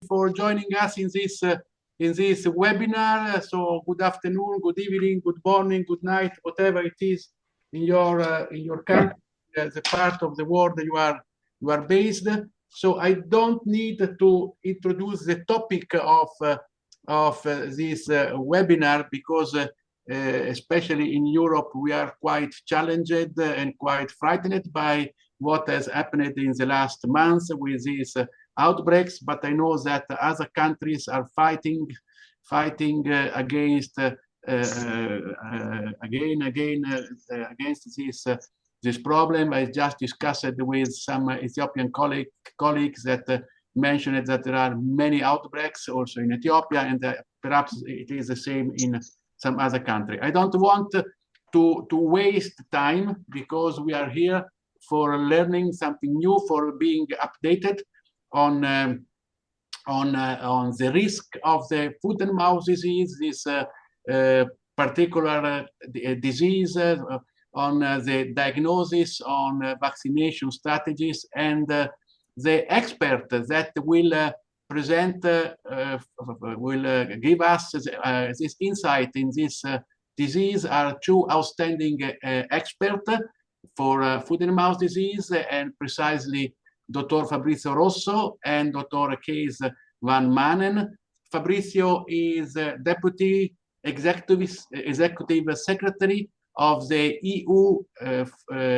for joining us in this webinar. So good afternoon, good evening, good morning, good night, whatever it is in your country, the part of the world you are based. So I don't need to introduce the topic of this webinar, because especially in Europe, we are quite challenged and quite frightened by what has happened in the last months with these outbreaks. But I know that other countries are fighting against against this problem. I just discussed with some Ethiopian colleagues that mentioned that there are many outbreaks also in Ethiopia, and perhaps it is the same in some other country. I don't want to waste time, because we are here for learning something new, for being updated on the risk of the foot and mouth disease, this particular disease, on the diagnosis, on vaccination strategies, and the expert that will present will give us this insight in this disease are two outstanding experts for foot and mouth disease, and precisely Dr. Fabrizio Rosso and Dr. Kees van Maanen. Fabrizio is Deputy Executive Secretary of the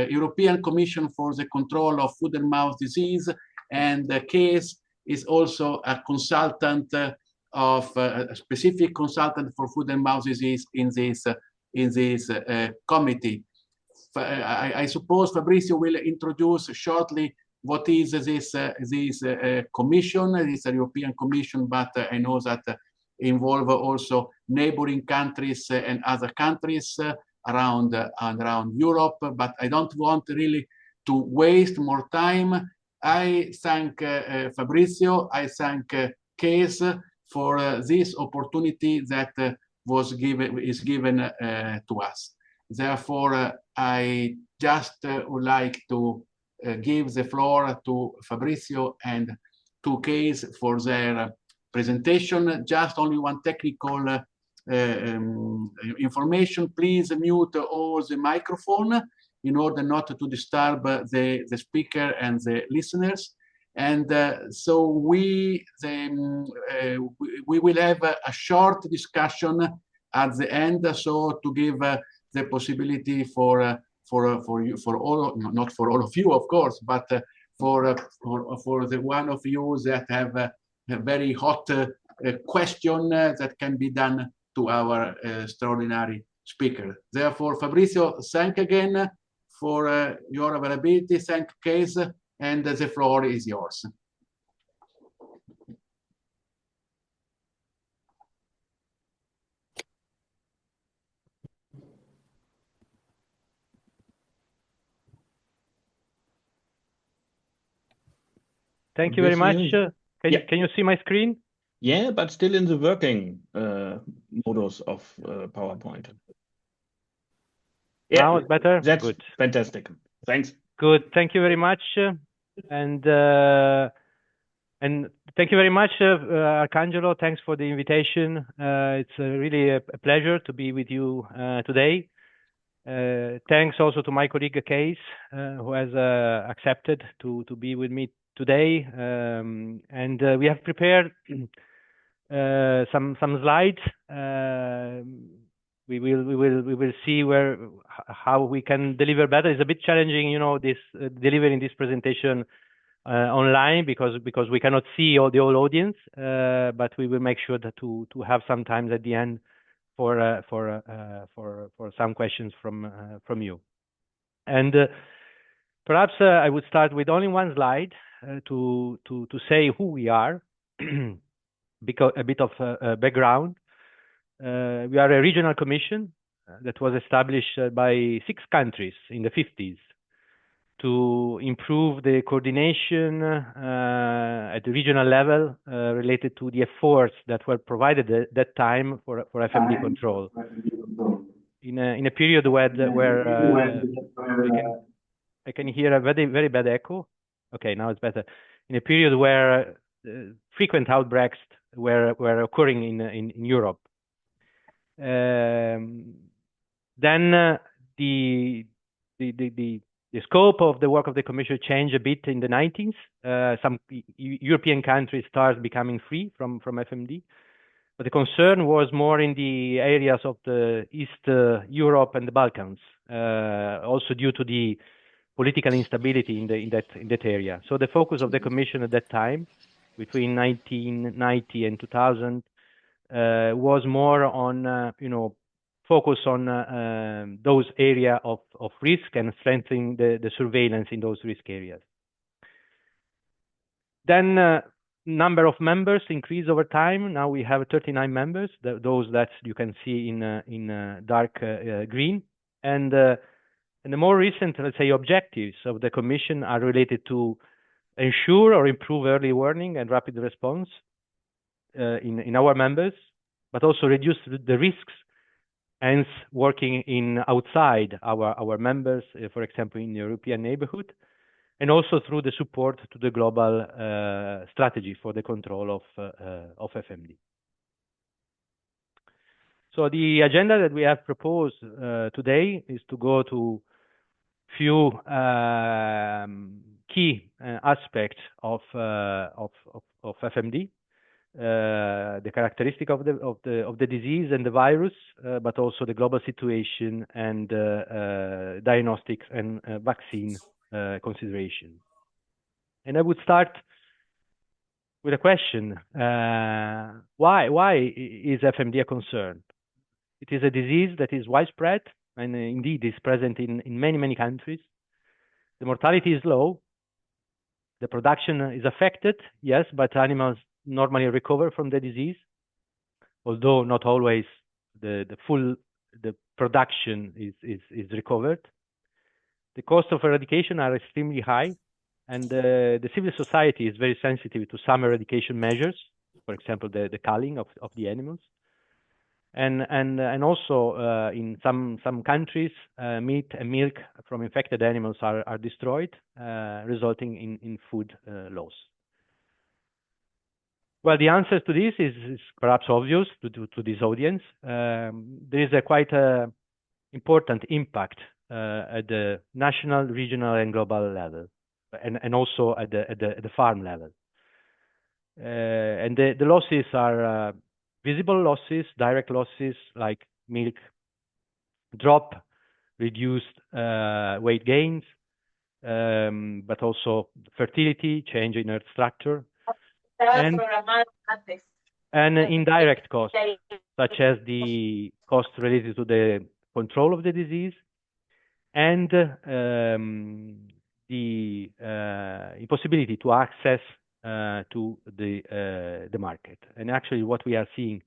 European Commission for the Control of Foot and Mouth Disease, and Kees is also a consultant a specific consultant for foot and mouth disease in this committee. I suppose Fabrizio will introduce shortly what is this commission. It's a European Commission, but I know that involve also neighboring countries and other countries around Europe. But I don't want really to waste more time. I thank Fabrizio. I thank Kees for this opportunity that is given to us. Therefore, I just would like to give the floor to Fabrizio and to Kees for their presentation. Just only one technical information. Please mute all the microphone in order not to disturb the speaker and the listeners. And so we will have a short discussion at the end, so to give the possibility for all, not for all of you, of course, but for the one of you that have a very hot question that can be done to our extraordinary speaker. Therefore, Fabrizio, thank again for your availability. Thank Kees, and the floor is yours. Thank you very much. Can you see my screen? Yeah, but still in the working modus of PowerPoint. Yeah, now it's better. That's good. Fantastic. Thanks. Good. Thank you very much, and thank you very much, Arcangelo. Thanks for the invitation. It's really a pleasure to be with you today. Thanks also to my colleague Kees, who has accepted to be with me today. And we have prepared some slides. We will see how we can deliver better. It's a bit challenging, you know, delivering this presentation online because we cannot see the whole audience. But we will make sure that to have some time at the end for some questions from you. And perhaps I would start with only one slide to say who we are, because a bit of background. We are a regional commission that was established by 6 countries in the 50s to improve the coordination at the regional level related to the efforts that were provided at that time for FMD control. In a period where I can hear a very bad echo. Okay, now it's better. In a period where frequent outbreaks were occurring in Europe. Then the scope of the work of the Commission changed a bit in the 90s. Some European countries started becoming free from FMD. But the concern was more in the areas of the East Europe and the Balkans, also due to the political instability in that area. So the focus of the Commission at that time, between 1990 and 2000, was more on focus on those areas of risk and strengthening the surveillance in those risk areas. Then number of members increased over time. Now we have 39 members, those that you can see in dark green. And the more recent, let's say, objectives of the Commission are related to ensure or improve early warning and rapid response in our members, but also reduce the risks, hence working outside our members, for example, in the European neighborhood, and also through the support to the global strategy for the control of FMD. So the agenda that we have proposed today is to go to few key aspects of FMD, the characteristic of the disease and the virus, but also the global situation and diagnostics and vaccine consideration. And I would start with a question: why is FMD a concern? It is a disease that is widespread and indeed is present in many countries. The mortality is low. The production is affected, yes, but animals normally recover from the disease, although not always the production is recovered. The cost of eradication are extremely high, and the civil society is very sensitive to some eradication measures, for example, the culling of the animals. And also in some countries, meat and milk from infected animals are destroyed, resulting in food loss. Well, the answer to this is perhaps obvious to this audience. There is a quite important impact at the national, regional, and global level, and also at the farm level. And the losses are visible losses, direct losses like milk drop, reduced weight gains, but also fertility, change in earth structure, and indirect costs, such as the costs related to the control of the disease and the impossibility to access to the market. And actually what we are seeing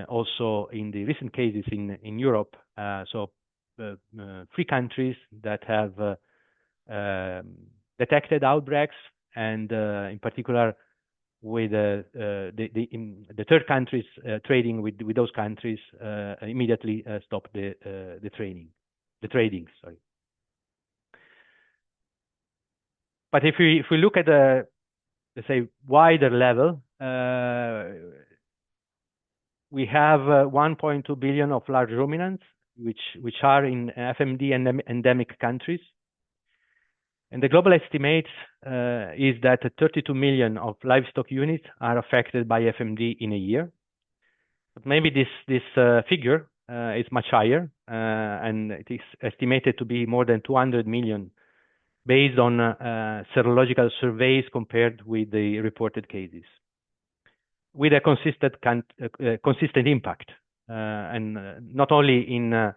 also in the recent cases in Europe, so 3 countries that have detected outbreaks, and in particular with the third countries trading with those countries immediately stop the trading. Sorry. But if we look at the, let's say, wider level, we have 1.2 billion of large ruminants, which are in FMD and endemic countries. And the global estimate is that 32 million of livestock units are affected by FMD in a year. But maybe this figure is much higher, and it is estimated to be more than 200 million based on serological surveys compared with the reported cases, with a consistent impact, and not only in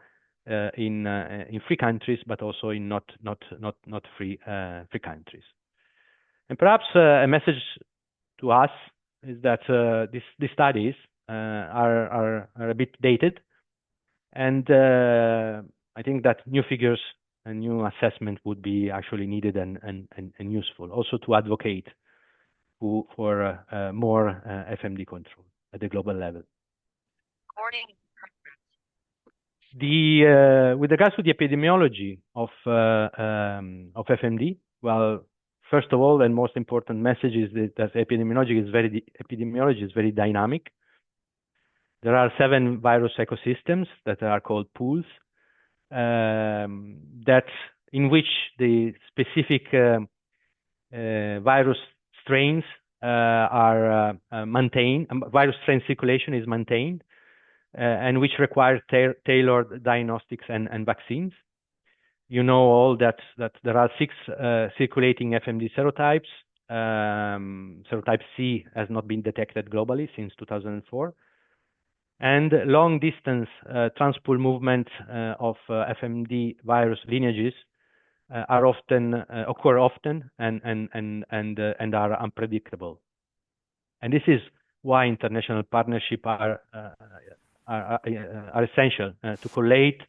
free countries, but also in not free countries. And perhaps a message to us is that these studies are a bit dated, and I think that new figures and new assessment would be actually needed and useful, also to advocate for more FMD control at the global level. With regards to the epidemiology of FMD, well, first of all, and most important message is that epidemiology is very dynamic. There are 7 virus ecosystems that are called pools, that in which the specific virus strains are maintained. Virus strain circulation is maintained, and which require tailored diagnostics and vaccines. You know all that there are 6 circulating FMD serotypes. Serotype C has not been detected globally since 2004. And long-distance transpool movement of FMD virus lineages occur often and are unpredictable. And this is why international partnerships are essential to collate,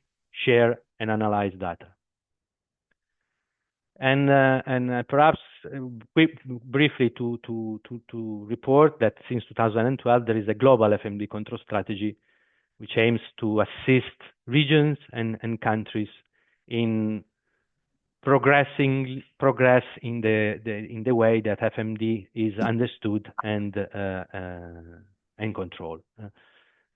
share, and analyze data. And perhaps briefly to report that since 2012 there is a global FMD control strategy which aims to assist regions and countries in progress in the way that FMD is understood and controlled.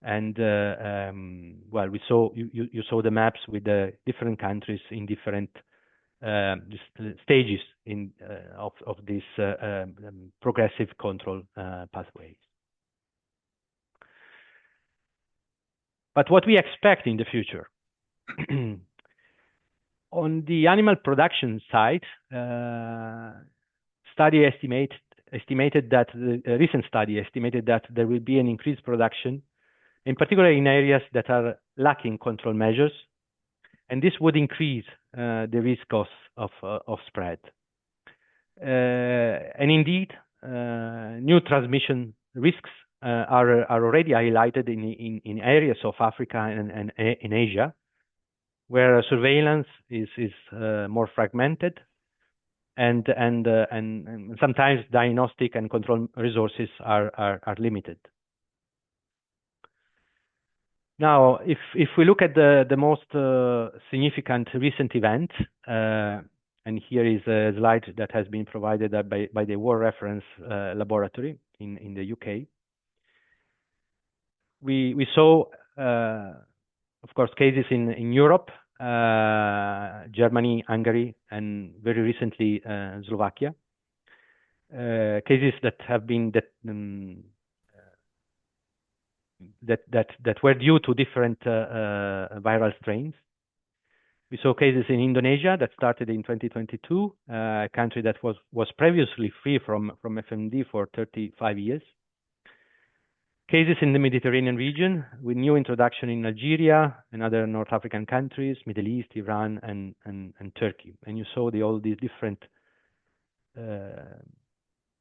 Well, you saw the maps with the different countries in different stages of this progressive control pathways. But what we expect in the future, on the animal production side, estimated that the recent study estimated that there will be an increased production, in particular in areas that are lacking control measures, and this would increase the risk of spread. And indeed, new transmission risks are already highlighted in areas of Africa and in Asia, where surveillance is more fragmented, and sometimes diagnostic and control resources are limited. Now, if we look at the most significant recent event, and here is a slide that has been provided by the War Reference Laboratory in the UK. We saw, of course, cases in Europe, Germany, Hungary, and very recently Slovakia. Cases that have been that were due to different viral strains. We saw cases in Indonesia that started in 2022, a country that was previously free from FMD for 35 years. Cases in the Mediterranean region with new introduction in Algeria and other North African countries, Middle East, Iran, and Turkey. And you saw all these different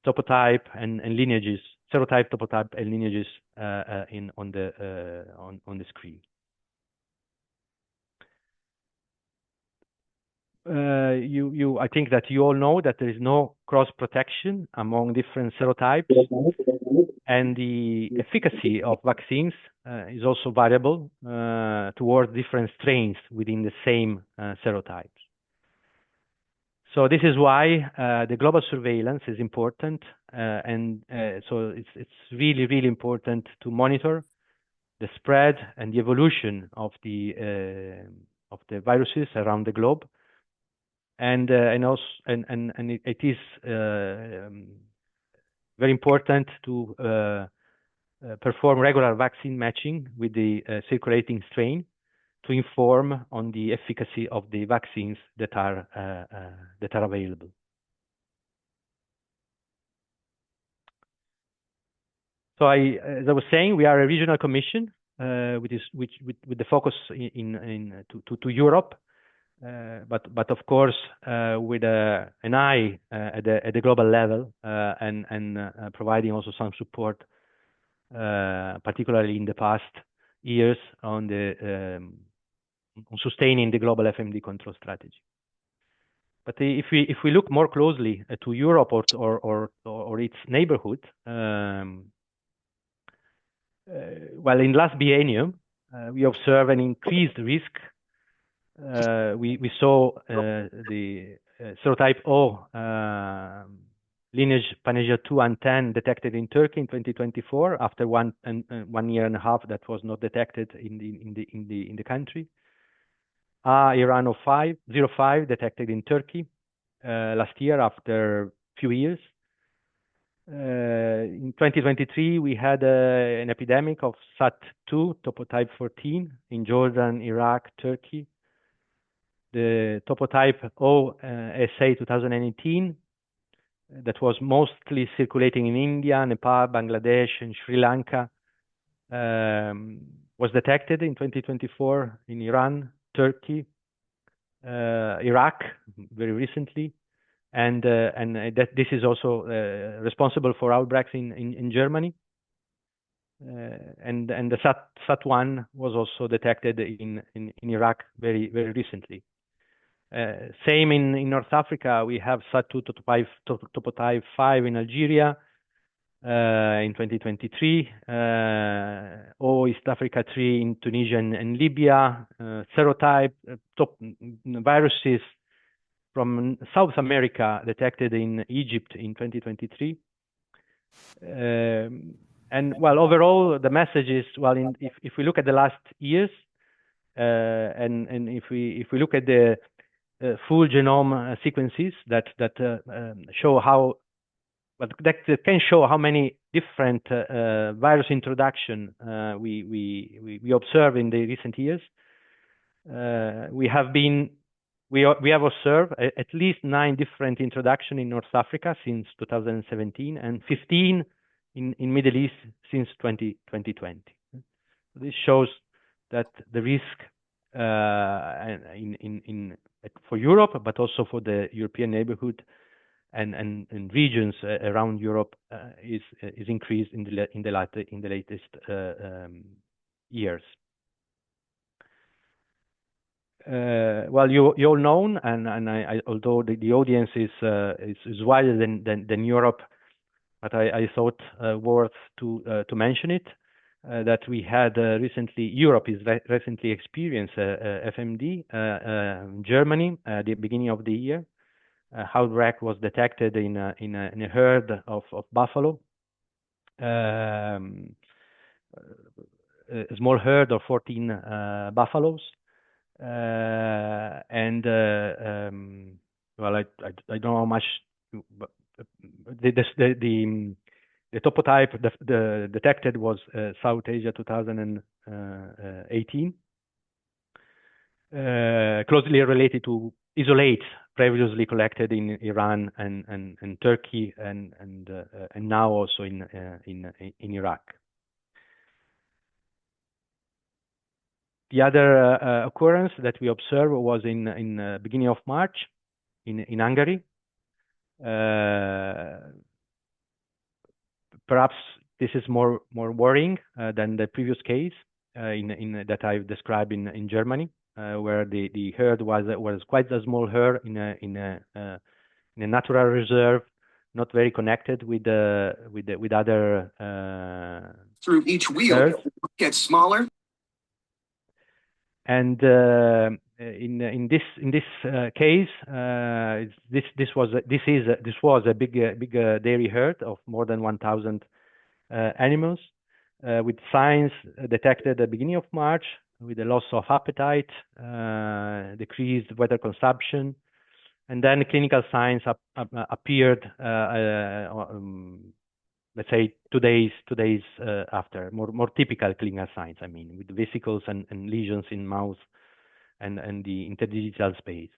topotype and lineages, serotype, topotype, and lineages on the screen. I think that you all know that there is no cross protection among different serotypes, and the efficacy of vaccines is also variable towards different strains within the same serotypes. So this is why the global surveillance is important, and so it's really, really important to monitor the spread and the evolution of the viruses around the globe. And also it is very important to perform regular vaccine matching with the circulating strain to inform on the efficacy of the vaccines that are available. So as I was saying, we are a regional commission with the focus to Europe. But of course, with an eye at the global level, and providing also some support, particularly in the past years, on sustaining the global FMD control strategy. But if we look more closely to Europe or its neighborhood, well, in last biennium, we observe an increased risk. We saw the serotype O lineage Panacea 2 and 10 detected in Turkey in 2024 after 1 year and a half that was not detected in the country. Iran 05 detected in Turkey last year after few years. In 2023, we had an epidemic of SAT2 topotype 14 in Jordan, Iraq, Turkey. The topotype O SA 2018 that was mostly circulating in India, Nepal, Bangladesh, and Sri Lanka was detected in 2024 in Iran, Turkey, Iraq very recently. And that this is also responsible for outbreaks in Germany. And the SAT1 was also detected in Iraq very recently. Same in North Africa, we have SAT2 topotype 5 in Algeria in 2023. East Africa 3 in Tunisia and Libya. Serotype viruses from South America detected in Egypt in 2023. And well, overall, the message is, well, if we look at the last years, and if we look at the full genome sequences that show how, but that can show how many different virus introduction we observe in the recent years. We have observed at least 9 different introductions in North Africa since 2017 and 15 in Middle East since 2020. This shows that the risk for Europe, but also for the European neighborhood and regions around Europe is increased in the latest years. Well, you all know, and although the audience is wider than Europe, but I thought worth to mention it, that we had recently, Europe is recently experienced FMD in Germany at the beginning of the year. Outbreak was detected in a herd of buffalo, a small herd of 14 buffaloes. And well, I don't know how much, but the topotype the detected was South Asia 2018, closely related to isolates previously collected in Iran and Turkey and now also in Iraq. The other occurrence that we observed was in beginning of March in Hungary. Perhaps this is more worrying than the previous case that I've described in Germany, where the herd was quite a small herd in a natural reserve, not very connected with other. Through each wheel, herds. It gets smaller. And in this case, this was a big dairy herd of more than 1,000 animals, with signs detected at the beginning of March, with a loss of appetite, decreased water consumption, and then clinical signs appeared. Let's say 2 days after, more typical clinical signs. I mean, with vesicles and lesions in mouth and the interdigital space.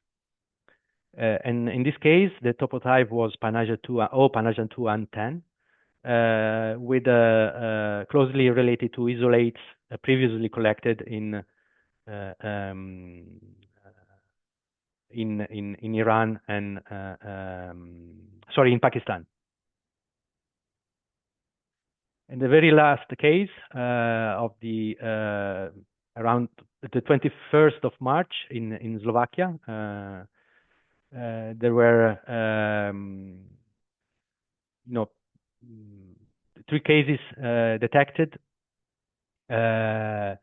And in this case, the topotype was Panacea 2 and 10, with closely related to isolates previously collected in Iran and in Pakistan. And the very last case of the around the 21st of March in Slovakia, there were 3 cases detected of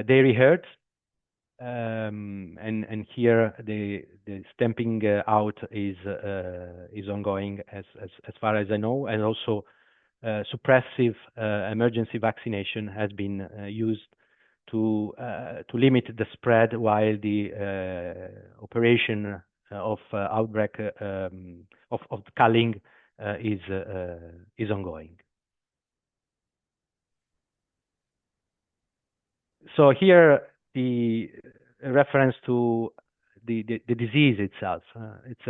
dairy herds And here the stamping out is ongoing as far as I know, and also suppressive emergency vaccination has been used to limit the spread while the operation of outbreak of culling is ongoing. So here the reference to the disease itself. It's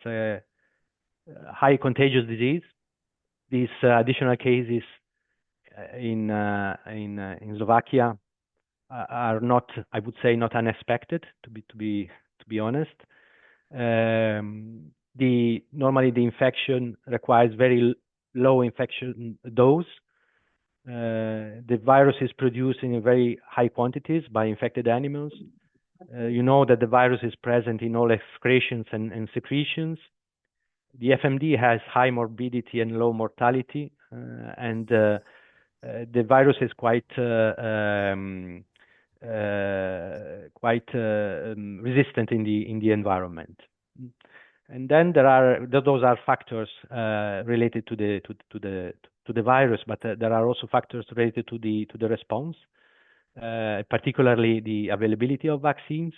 a high contagious disease. These additional cases in Slovakia are not, I would say, not unexpected. To be honest, normally the infection requires very low infection dose. The virus is produced in very high quantities by infected animals. You know that the virus is present in all excretions and secretions. The FMD has high morbidity and low mortality, and the virus is quite resistant in the environment. And then those are factors related to the virus, but there are also factors related to the response, particularly the availability of vaccines,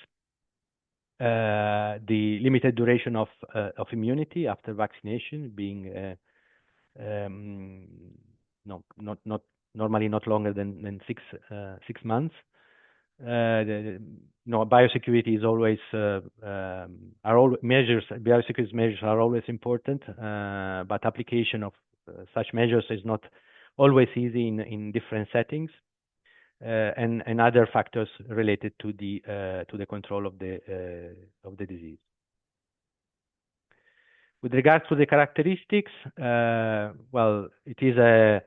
the limited duration of immunity after vaccination, being normally not longer than 6 months. Biosecurity is always biosecurity measures are always important, but application of such measures is not always easy in different settings, and other factors related to the control of the disease. With regards to the characteristics, well, it is a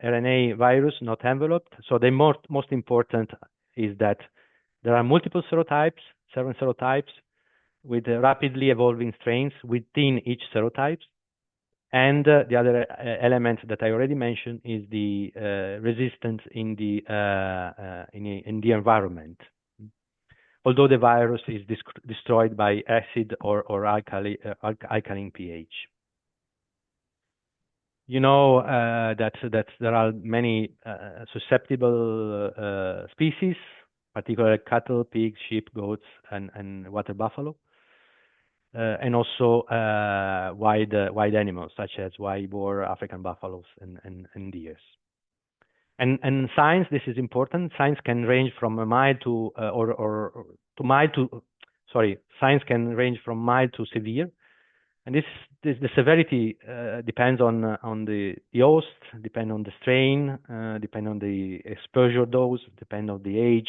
RNA virus, not enveloped. So the most important is that there are multiple serotypes, 7 serotypes, with rapidly evolving strains within each serotype. And the other element that I already mentioned is the resistance in the environment. Although the virus is destroyed by acid or alkaline pH. You know that there are many susceptible species, particularly cattle, pigs, sheep, goats, and water buffalo, and also wild animals such as wild boar, African buffaloes, and deers. And signs, this is important. Signs can range from a mild to signs can range from mild to severe. And the severity depends on the host, depend on the strain, depend on the exposure dose, depend on the age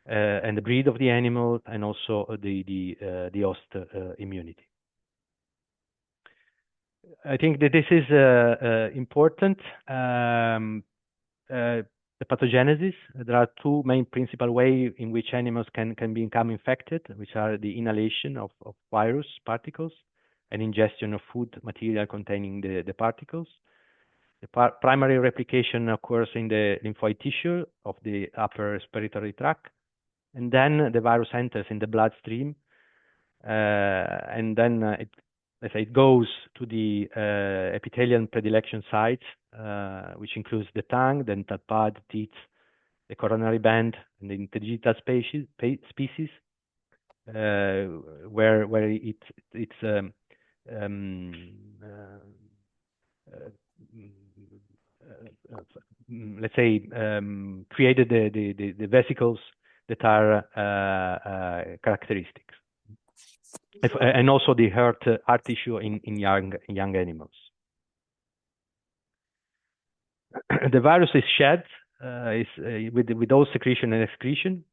and the breed of the animal, and also the host immunity. I think that this is important. The pathogenesis. There are 2 main principal ways in which animals can become infected, which are the inhalation of virus particles and ingestion of food material containing the particles. The primary replication occurs in the lymphoid tissue of the upper respiratory tract, and then the virus enters in the bloodstream, and then it goes to the epithelial predilection sites, which includes the tongue, the dental pad, teeth, the coronary band, and the interdigital species, where it's let's say created the vesicles that are characteristics, and also the heart tissue in young animals. The virus is shed with those secretion and excretion,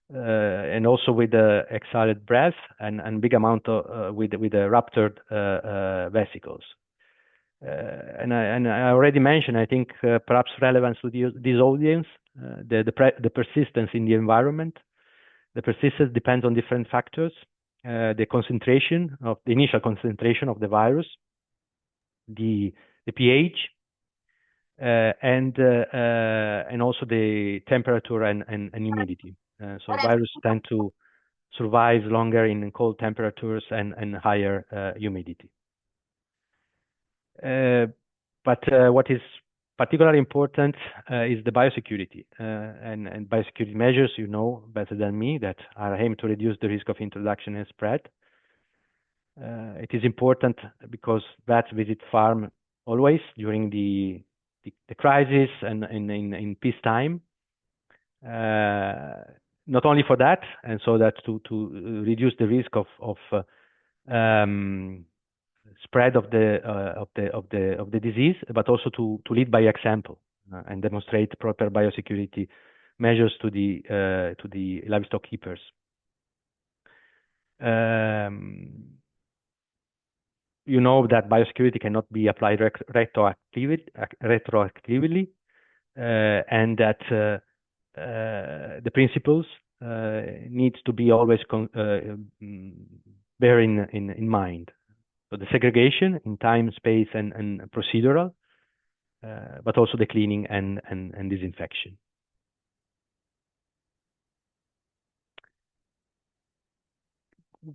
and also with the exhaled breath and big amount of, with the ruptured vesicles. And I already mentioned, I think perhaps relevance to this audience, the persistence in the environment. The persistence depends on different factors. The concentration of the initial concentration of the virus, the pH, and also the temperature and humidity. So viruses tend to survive longer in cold temperatures and higher humidity. But what is particularly important is the biosecurity and biosecurity measures, you know better than me, that are aimed to reduce the risk of introduction and spread. It is important because bats visit farm always during the crisis and in peacetime. Not only for that, and so that to reduce the risk of spread of the disease, but also to lead by example and demonstrate proper biosecurity measures to the livestock keepers. You know that biosecurity cannot be applied retroactively, and that the principles needs to be always bear in mind. So the segregation in time, space, and procedural, but also the cleaning and disinfection.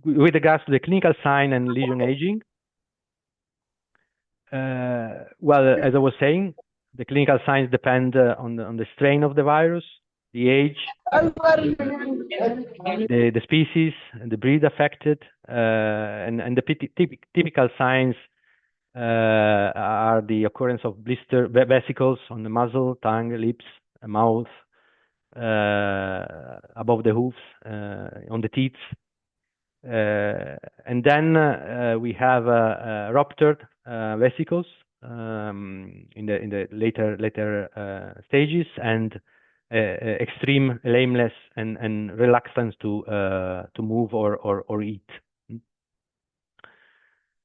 With regards to the clinical sign and lesion aging, well, as I was saying, the clinical signs depend on the strain of the virus, the age, the species, and the breed affected, and the typical signs are the occurrence of blister vesicles on the muzzle, tongue, lips, mouth, above the hoofs, on the teeth. And then we have ruptured vesicles in the later stages, and extreme lameness and reluctance to move or eat.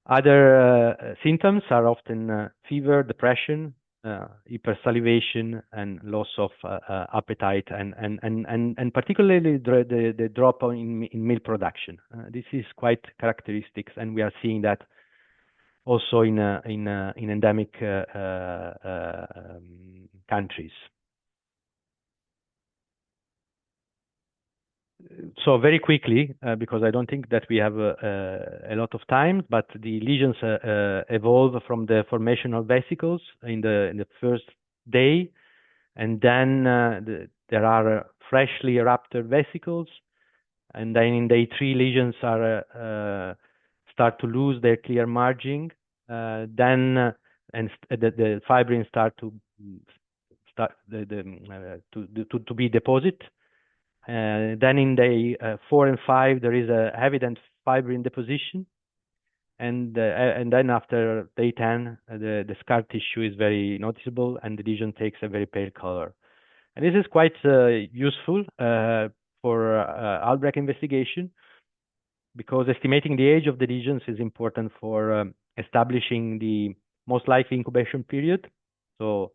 Other symptoms are often fever, depression, hypersalivation, and loss of appetite, and particularly the drop in milk production. This is quite characteristic, and we are seeing that also in endemic countries. So very quickly, because I don't think that we have a lot of time, but the lesions evolve from the formation of vesicles in the first day, and then there are freshly ruptured vesicles, and then in day 3 lesions are start to lose their clear margin, then the fibrins start to be deposited. Then in day 4 and 5 there is a evident fibrin deposition, and then after day 10 the scar tissue is very noticeable, and the lesion takes a very pale color. And this is quite useful for outbreak investigation, because estimating the age of the lesions is important for establishing the most likely incubation period, so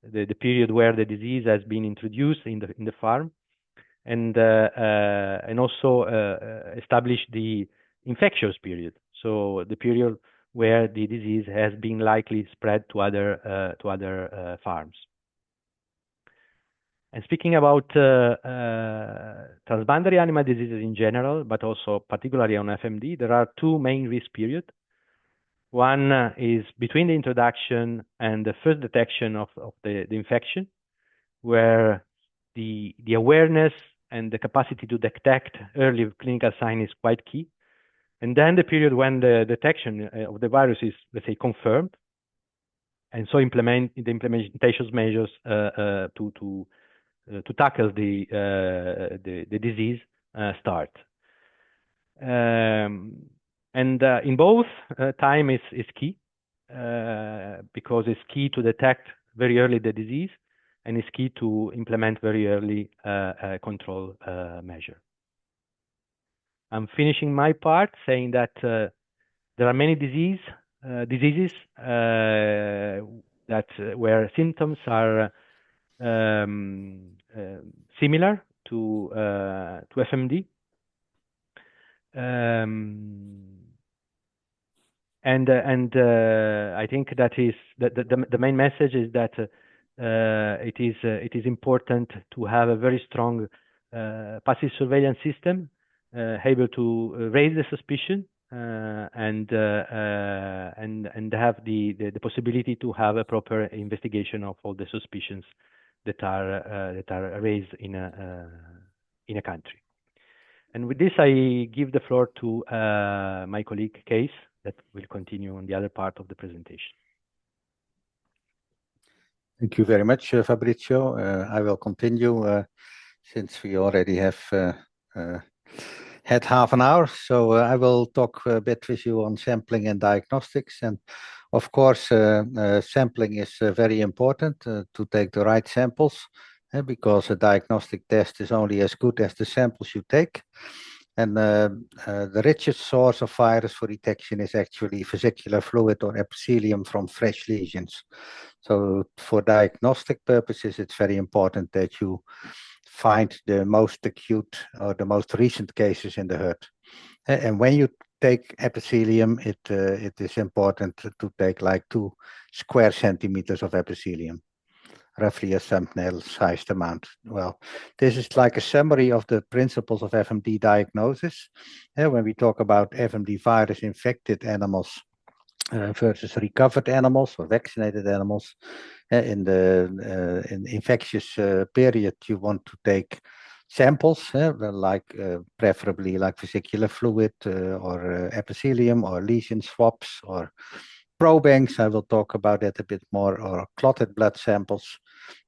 the period where the disease has been introduced in the farm, and also establish the infectious period, so the period where the disease has been likely spread to other farms. And speaking about transboundary animal diseases in general, but also particularly on FMD, there are 2 main risk periods. One is between the introduction and the first detection of the infection, where the awareness and the capacity to detect early clinical sign is quite key. And then the period when the detection of the virus is, let's say, confirmed, and so implement the implementation measures to tackle the disease start. And in both, time is key, because it's key to detect very early the disease, and it's key to implement very early control measure. I'm finishing my part saying that there are many diseases that where symptoms are similar to FMD, I think that is the main message is that it is important to have a very strong passive surveillance system, able to raise the suspicion and have the possibility to have a proper investigation of all the suspicions that are raised in a country. And with this, I give the floor to my colleague Kees, that will continue on the other part of the presentation. Thank you very much, Fabrizio. I will continue since we already have had half an hour. So I will talk a bit with you on sampling and diagnostics. And of course, sampling is very important to take the right samples, because a diagnostic test is only as good as the samples you take. And the richest source of virus for detection is actually vesicular fluid or epithelium from fresh lesions. So for diagnostic purposes, it's very important that you find the most acute or the most recent cases in the herd. And when you take epithelium, it is important to take like 2 square centimeters of epithelium, roughly a thumbnail-sized amount. Well, this is like a summary of the principles of FMD diagnosis. When we talk about FMD virus-infected animals versus recovered animals or vaccinated animals, in the infectious period, you want to take samples, preferably like vesicular fluid or epithelium or lesion swabs or probangs. I will talk about that a bit more, or clotted blood samples.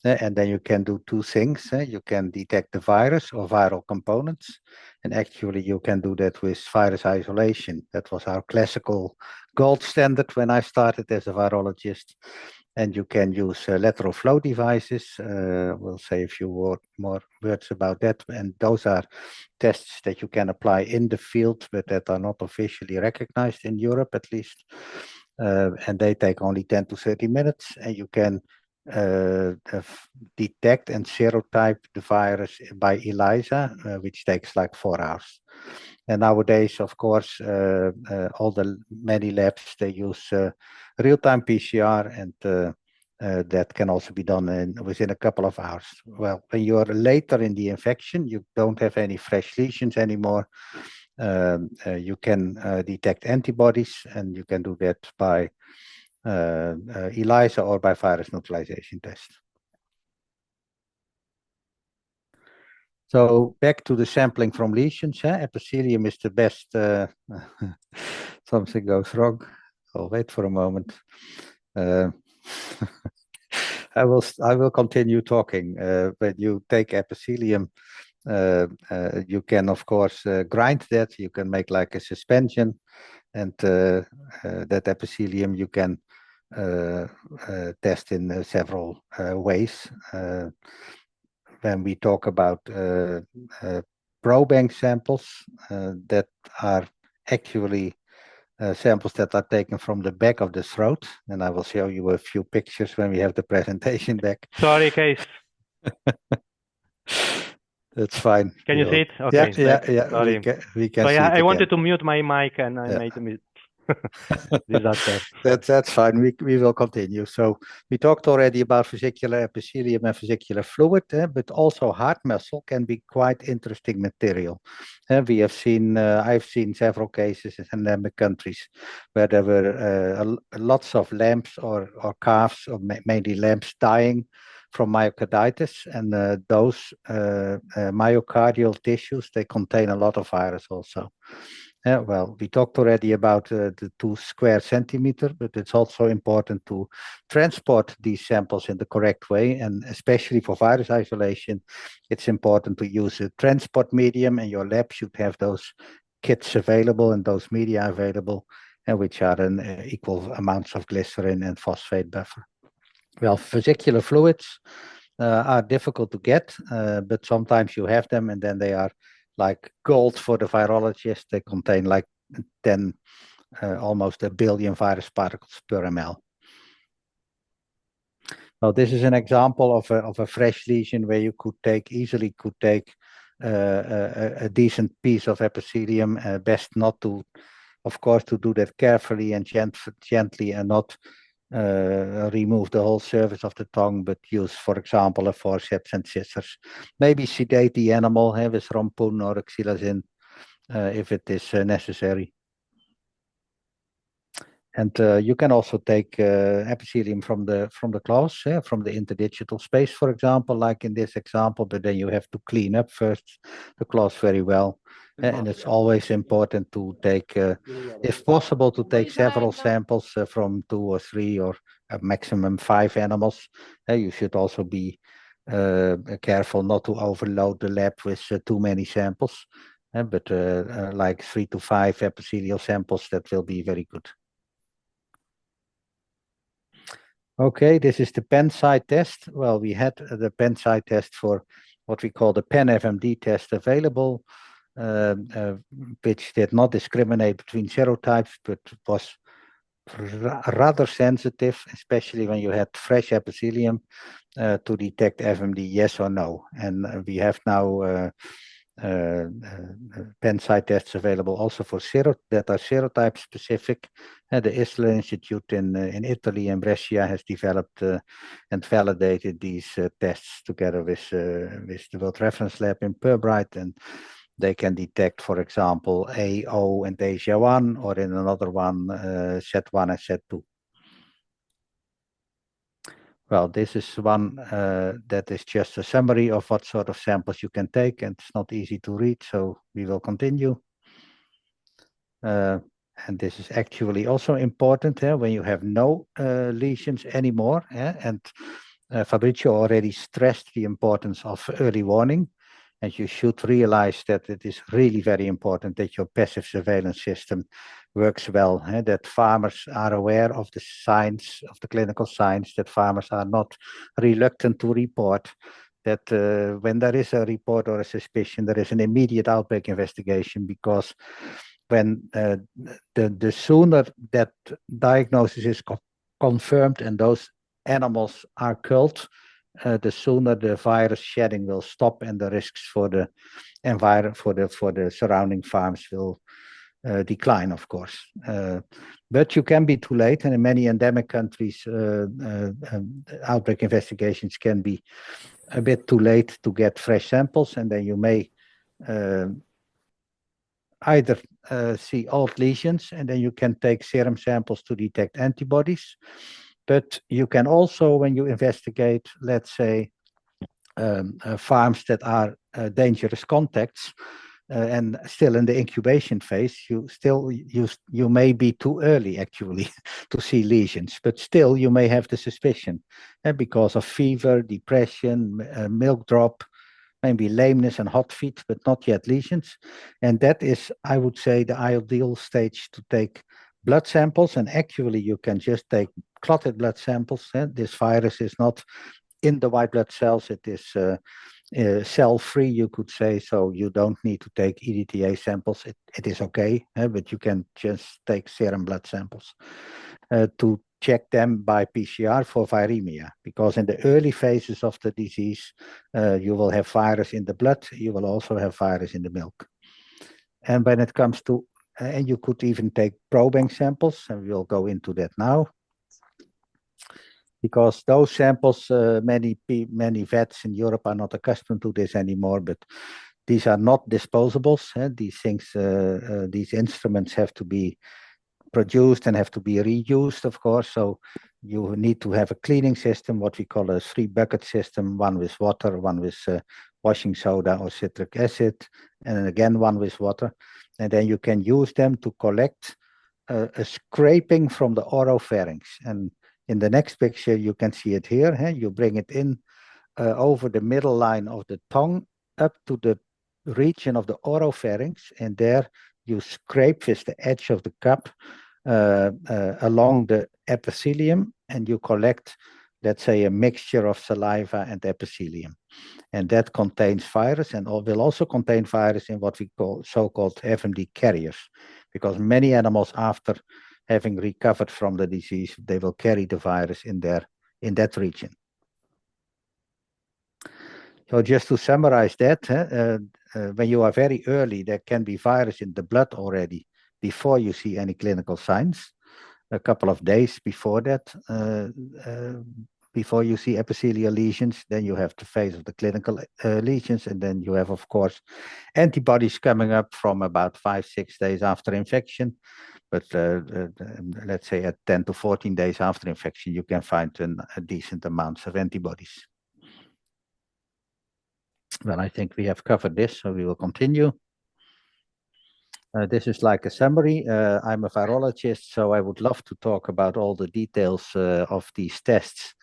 And then you can do 2 things. You can detect the virus or viral components. And actually you can do that with virus isolation. That was our classical gold standard when I started as a virologist. And you can use lateral flow devices. We'll say a few more words about that. And those are tests that you can apply in the field, but that are not officially recognized in Europe, at least. And they take only 10 to 30 minutes, and you can detect and serotype the virus by ELISA, which takes like 4 hours. And nowadays, of course, all the many labs, they use real-time PCR, and that can also be done within a couple of hours. Well, when you're later in the infection, you don't have any fresh lesions anymore. You can detect antibodies, and you can do that by ELISA or by virus neutralization test. So back to the sampling from lesions. Epithelium is the best. Something goes wrong. I'll wait for a moment. I will continue talking. When you take epithelium, you can of course grind that. You can make like a suspension, and that epithelium you can test in several ways. When we talk about probank samples, that are actually samples that are taken from the back of the throat, and I will show you a few pictures when we have the presentation back. Sorry, Kees. That's fine. Can you see it? Okay. Yeah. Sorry. We can see it I wanted again. to mute my mic, and I made a disaster. That's fine. We will continue. So we talked already about vesicular epithelium and vesicular fluid, but also heart muscle can be quite interesting material. We have seen, I've seen several cases in endemic countries where there were lots of lambs or calves, or mainly lambs, dying from myocarditis, and those myocardial tissues, they contain a lot of virus also. Well, we talked already about the 2 square centimeters, but it's also important to transport these samples in the correct way, and especially for virus isolation, it's important to use a transport medium, and your lab should have those kits available and those media available, and which are in equal amounts of glycerin and phosphate buffer. Well, vesicular fluids are difficult to get, but sometimes you have them, and then they are like gold for the virologist. They contain like 10, almost 1 billion virus particles per ml. Well, this is an example of a fresh lesion where you easily could take a decent piece of epithelium. Best not to of course, to do that carefully and gently and not remove the whole surface of the tongue, but use, for example, a forceps and scissors. Maybe sedate the animal with Rompun or Xylazine if it is necessary. And you can also take epithelium from the claws, from the interdigital space, for example, like in this example, but then you have to clean up first the claws very well. And it's always important to take, if possible, to take several samples from 2 or 3 or a maximum 5 animals. You should also be careful not to overload the lab with too many samples, but like 3 to 5 epithelial samples, that will be very good. Okay, this is the pen side test. Well, we had the pen side test for what we call the pen FMD test available, which did not discriminate between serotypes, but was rather sensitive, especially when you had fresh epithelium, to detect FMD yes or no. And we have now pen side tests available also for that are serotype specific. The Isler Institute in Italy and Brescia has developed and validated these tests together with the World Reference Lab in Pirbright, and they can detect, for example, AO and Asia1, or in another one, Z1 and Z2. Well, this is one that is just a summary of what sort of samples you can take, and it's not easy to read, so we will continue. And this is actually also important when you have no lesions anymore. And Fabrizio already stressed the importance of early warning. And you should realize that it is really very important that your passive surveillance system works well, that farmers are aware of the signs, of the clinical signs, that farmers are not reluctant to report, that when there is a report or a suspicion, there is an immediate outbreak investigation, because when the sooner that diagnosis is confirmed and those animals are culled, the sooner the virus shedding will stop, and the risks for the environment, for the surrounding farms will decline, of course. But you can be too late, and in many endemic countries, outbreak investigations can be a bit too late to get fresh samples, and then you may either see old lesions, and then you can take serum samples to detect antibodies. But you can also, when you investigate, let's say, farms that are dangerous contacts and still in the incubation phase, you may be too early actually to see lesions, but still you may have the suspicion because of fever, depression, milk drop, maybe lameness and hot feet, but not yet lesions. And that is, I would say, the ideal stage to take blood samples. And actually, you can just take clotted blood samples. This virus is not in the white blood cells. It is cell-free, you could say. So you don't need to take EDTA samples. It is okay, but you can just take serum blood samples to check them by PCR for viremia, because in the early phases of the disease, you will have virus in the blood, you will also have virus in the milk. And when it comes to, and you could even take probing samples, and we'll go into that now, because those samples, many vets in Europe are not accustomed to this anymore, but these are not disposables. These things, these instruments have to be produced and have to be reused, of course. So you need to have a cleaning system, what we call a 3-bucket system, one with water, one with washing soda or citric acid, and then again one with water. And then you can use them to collect a scraping from the oropharynx. And in the next picture, you can see it here. You bring it in over the middle line of the tongue up to the region of the oropharynx, and there you scrape with the edge of the cup along the epithelium, and you collect, let's say, a mixture of saliva and epithelium. And that contains virus, and will also contain virus in what we call so-called FMD carriers, because many animals, after having recovered from the disease, they will carry the virus in that region. So just to summarize that, when you are very early, there can be virus in the blood already, before you see any clinical signs, a couple of days before that, before you see epithelial lesions. Then you have the phase of the clinical lesions, and then you have, of course, antibodies coming up from about 5-6 days after infection. But let's say at 10 to 14 days after infection, you can find a decent amount of antibodies. Well, I think we have covered this, so we will continue. This is like a summary. I'm a virologist, so I would love to talk about all the details of these tests,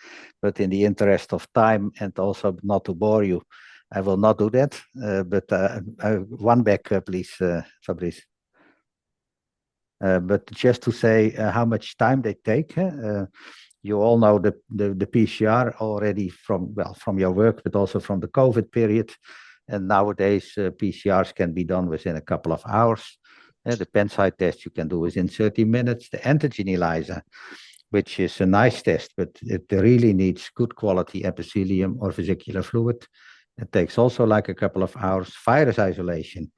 but in the interest of time and also not to bore you, I will not do that. But one back, please, Fabrice. But just to say how much time they take. You all know the PCR already from your work, but also from the COVID period. And nowadays, PCRs can be done within a couple of hours. The Penside test you can do within 30 minutes. The antigen ELISA, which is a nice test, but it really needs good quality epithelium or vesicular fluid. It takes also like a couple of hours. Virus isolation.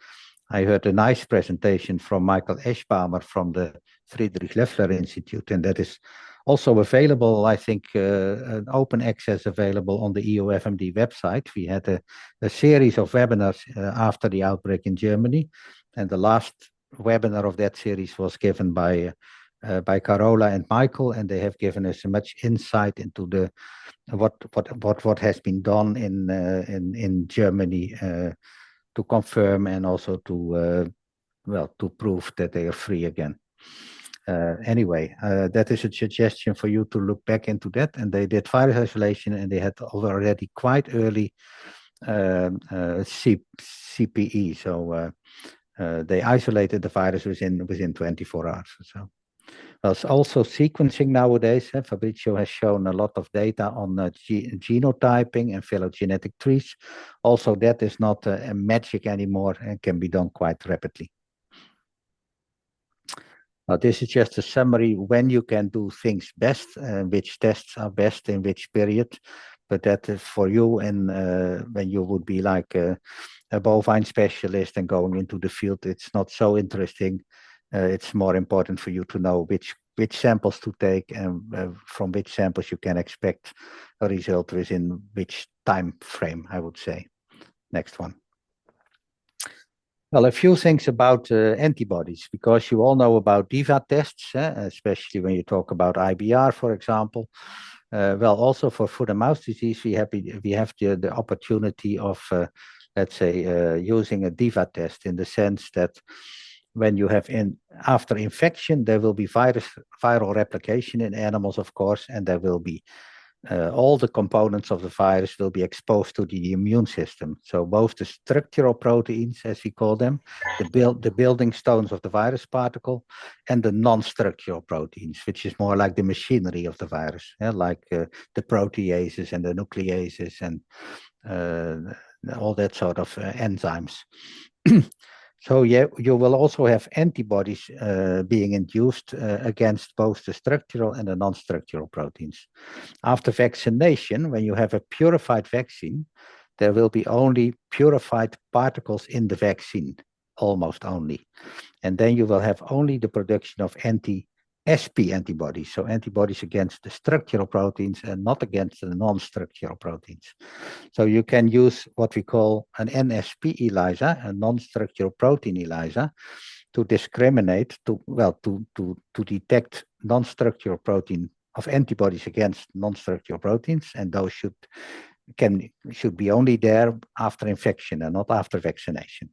I heard a nice presentation from Michael Eschbaumer from the Friedrich Loeffler Institute, and that is also available, I think, an open access available on the EuFMD website. We had a series of webinars after the outbreak in Germany, and the last webinar of that series was given by Carola and Michael, and they have given us much insight into the what has been done in Germany to confirm and also to prove that they are free again. Anyway, that is a suggestion for you to look back into that. And they did virus isolation, and they had already quite early CPE. So they isolated the virus within 24 hours or so. There's also sequencing nowadays. Fabrizio has shown a lot of data on genotyping and phylogenetic trees. Also, that is not a magic anymore and can be done quite rapidly. This is just a summary when you can do things best, which tests are best in which period. But that is for you, and when you would be like a bovine specialist and going into the field, it's not so interesting. It's more important for you to know which samples to take and from which samples you can expect a result within which time frame, I would say. Next one. Well, a few things about antibodies, because you all know about DIVA tests, especially when you talk about IBR, for example. Well, also for foot and mouth disease, we have the opportunity of, let's say, using a DIVA test, in the sense that when you have after infection, there will be viral replication in animals, of course, and there will be all the components of the virus will be exposed to the immune system. So both the structural proteins, as we call them, the building stones of the virus particle, and the non-structural proteins, which is more like the machinery of the virus, like the proteases and the nucleases and all that sort of enzymes. So yeah, you will also have antibodies being induced against both the structural and the non-structural proteins. After vaccination, when you have a purified vaccine, there will be only purified particles in the vaccine, almost only. And then you will have only the production of anti-SP antibodies, so antibodies against the structural proteins and not against the non-structural proteins. So you can use what we call an NSP ELISA, a non-structural protein ELISA, to discriminate, to detect non-structural protein of antibodies against non-structural proteins, and those should be only there after infection and not after vaccination.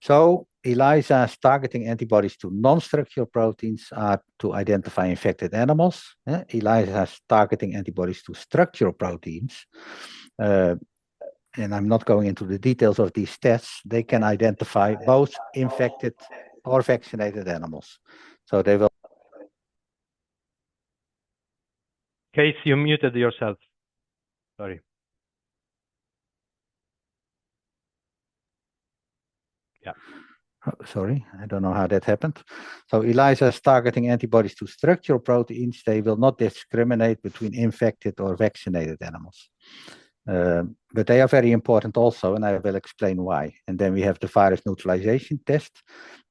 So ELISA's targeting antibodies to non-structural proteins are to identify infected animals. ELISA's targeting antibodies to structural proteins, and I'm not going into the details of these tests, they can identify both infected or vaccinated animals. So they will. Kees, you muted yourself. Sorry. Yeah. Oh, sorry, I don't know how that happened. So ELISA is targeting antibodies to structural proteins. They will not discriminate between infected or vaccinated animals. But they are very important also, and I will explain why. And then we have the virus neutralization test.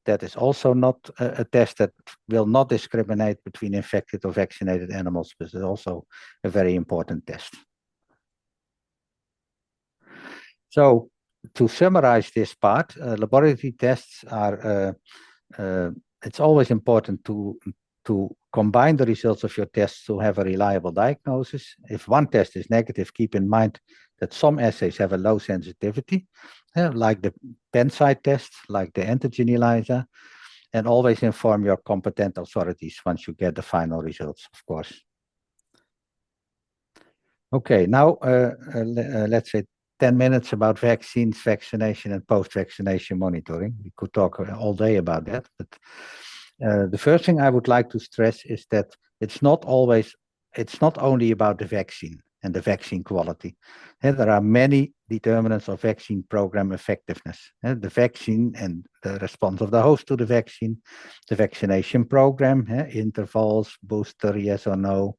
That is also not a test that will not discriminate between infected or vaccinated animals, but it's also a very important test. So to summarize this part, laboratory tests are, it's always important to combine the results of your tests to have a reliable diagnosis. If one test is negative, keep in mind that some assays have a low sensitivity, like the Penside test, like the antigen ELISA, and always inform your competent authorities once you get the final results, of course. Okay, now let's say 10 minutes about vaccines, vaccination, and post-vaccination monitoring. We could talk all day about that, but the first thing I would like to stress is that it's not only about the vaccine and the vaccine quality. There are many determinants of vaccine program effectiveness. The vaccine and the response of the host to the vaccine, the vaccination program, intervals, booster, yes or no,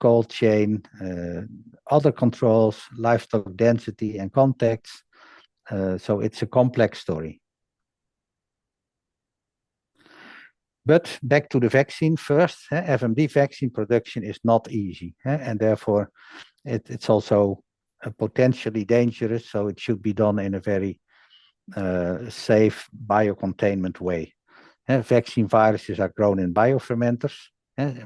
cold chain, other controls, livestock density and contacts. So it's a complex story. But back to the vaccine first. FMD vaccine production is not easy, and therefore it's also potentially dangerous, so it should be done in a very safe biocontainment way. Vaccine viruses are grown in biofermenters,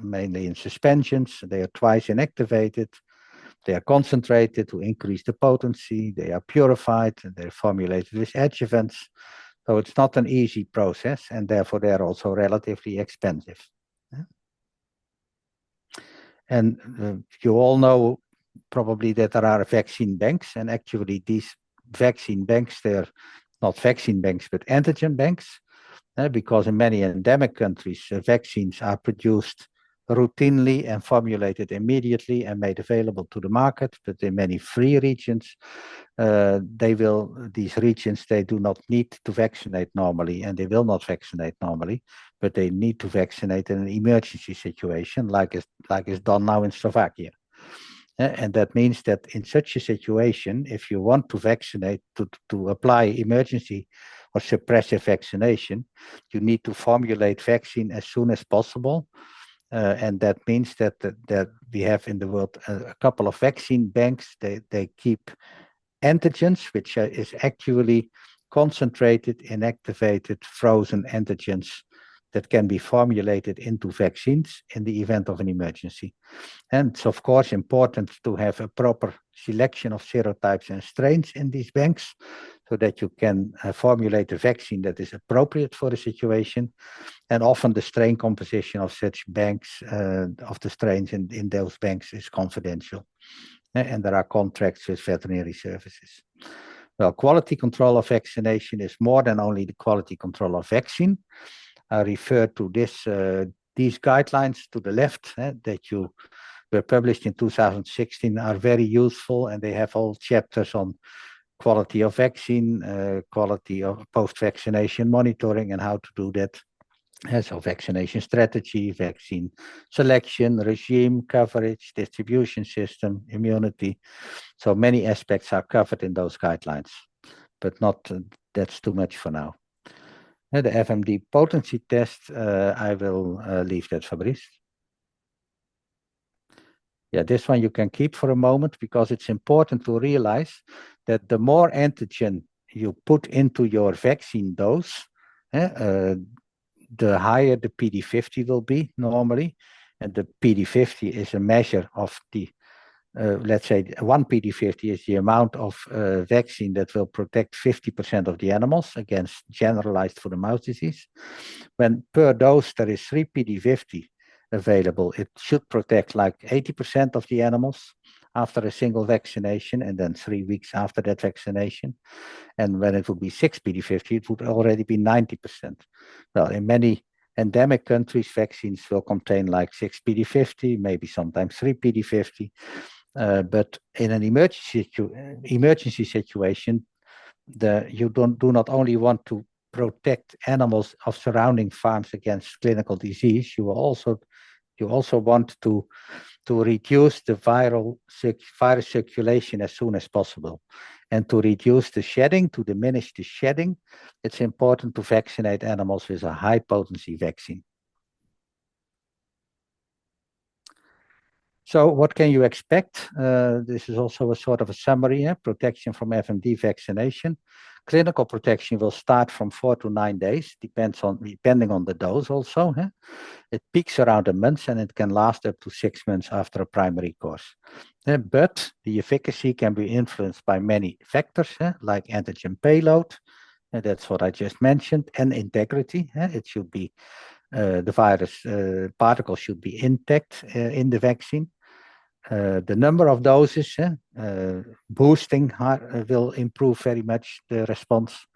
mainly in suspensions. They are twice inactivated. They are concentrated to increase the potency. They are purified, and they're formulated with adjuvants. So it's not an easy process, and therefore they are also relatively expensive. And you all know probably that there are vaccine banks, and actually these vaccine banks, they're not vaccine banks, but antigen banks, because in many endemic countries, vaccines are produced routinely and formulated immediately and made available to the market. But in many free regions, these regions, they do not need to vaccinate normally, and they will not vaccinate normally, but they need to vaccinate in an emergency situation, like is done now in Slovakia. And that means that in such a situation, if you want to vaccinate, to apply emergency or suppressive vaccination, you need to formulate vaccine as soon as possible. And that means that we have in the world a couple of vaccine banks. They keep antigens, which is actually concentrated, inactivated, frozen antigens that can be formulated into vaccines in the event of an emergency. And it's of course important to have a proper selection of serotypes and strains in these banks, so that you can formulate a vaccine that is appropriate for the situation. And often the strain composition of such banks, of the strains in those banks, is confidential. And there are contracts with veterinary services. Well, quality control of vaccination is more than only the quality control of vaccine. I refer to these guidelines to the left that were published in 2016 are very useful, and they have all chapters on quality of vaccine, quality of post-vaccination monitoring, and how to do that. So vaccination strategy, vaccine selection, regime, coverage, distribution system, immunity. So many aspects are covered in those guidelines, but not that's too much for now. The FMD potency test, I will leave that, Fabrice. Yeah, this one you can keep for a moment, because it's important to realize that the more antigen you put into your vaccine dose, the higher the PD50 will be normally. And the PD50 is a measure of the, let's say, one PD50 is the amount of vaccine that will protect 50% of the animals against generalized foot-and-mouth disease. When per dose there is 3 PD50 available, it should protect like 80% of the animals after a single vaccination, and then 3 weeks after that vaccination. And when it would be 6 PD50, it would already be 90%. Well, in many endemic countries, vaccines will contain like 6 PD50, maybe sometimes 3 PD50. But in an emergency situation, you do not only want to protect animals of surrounding farms against clinical disease, you will also You also want to reduce the virus circulation as soon as possible. And to reduce the shedding, to diminish the shedding, it's important to vaccinate animals with a high potency vaccine. So what can you expect? This is also a sort of a summary, protection from FMD vaccination. Clinical protection will start from 4 to 9 days, depending on the dose also. It peaks around a month and it can last up to 6 months after a primary course. But the efficacy can be influenced by many factors, like antigen payload, that's what I just mentioned, and integrity. It should be, the virus particle should be intact in the vaccine. The number of doses, boosting will improve very much the response.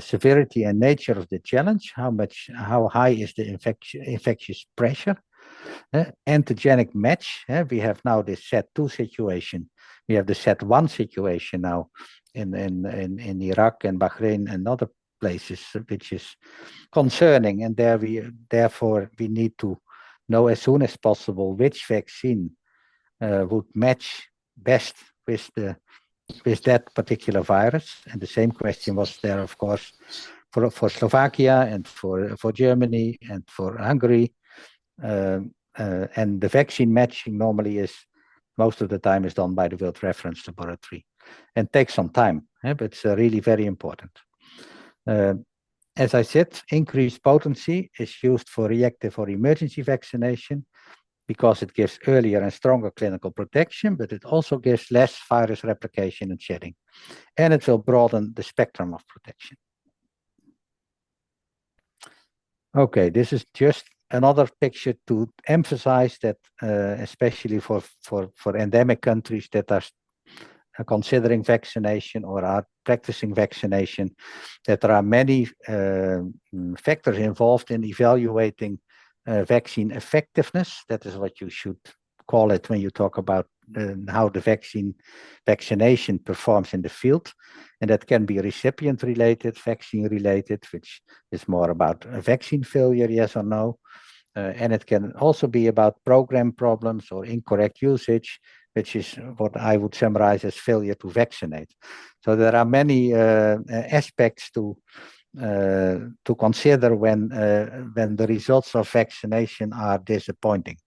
Severity and nature of the challenge, how high is the infectious pressure. Antigenic match, we have now this set2 situation. We have the set1 situation now in Iraq and Bahrain and other places, which is concerning. And therefore we need to know as soon as possible which vaccine would match best with that particular virus. And the same question was there, of course, for Slovakia and for Germany and for Hungary. And the vaccine matching normally is, most of the time, is done by the World Reference Laboratory and takes some time, but it's really very important. As I said, increased potency is used for reactive or emergency vaccination because it gives earlier and stronger clinical protection, but it also gives less virus replication and shedding. And it will broaden the spectrum of protection. Okay, this is just another picture to emphasize that, especially for endemic countries that are considering vaccination or are practicing vaccination, that there are many factors involved in evaluating vaccine effectiveness. That is what you should call it when you talk about how the vaccination performs in the field. And that can be recipient related, vaccine related, which is more about a vaccine failure, yes or no. And it can also be about program problems or incorrect usage, which is what I would summarize as failure to vaccinate. So there are many aspects to consider when the results of vaccination are disappointing.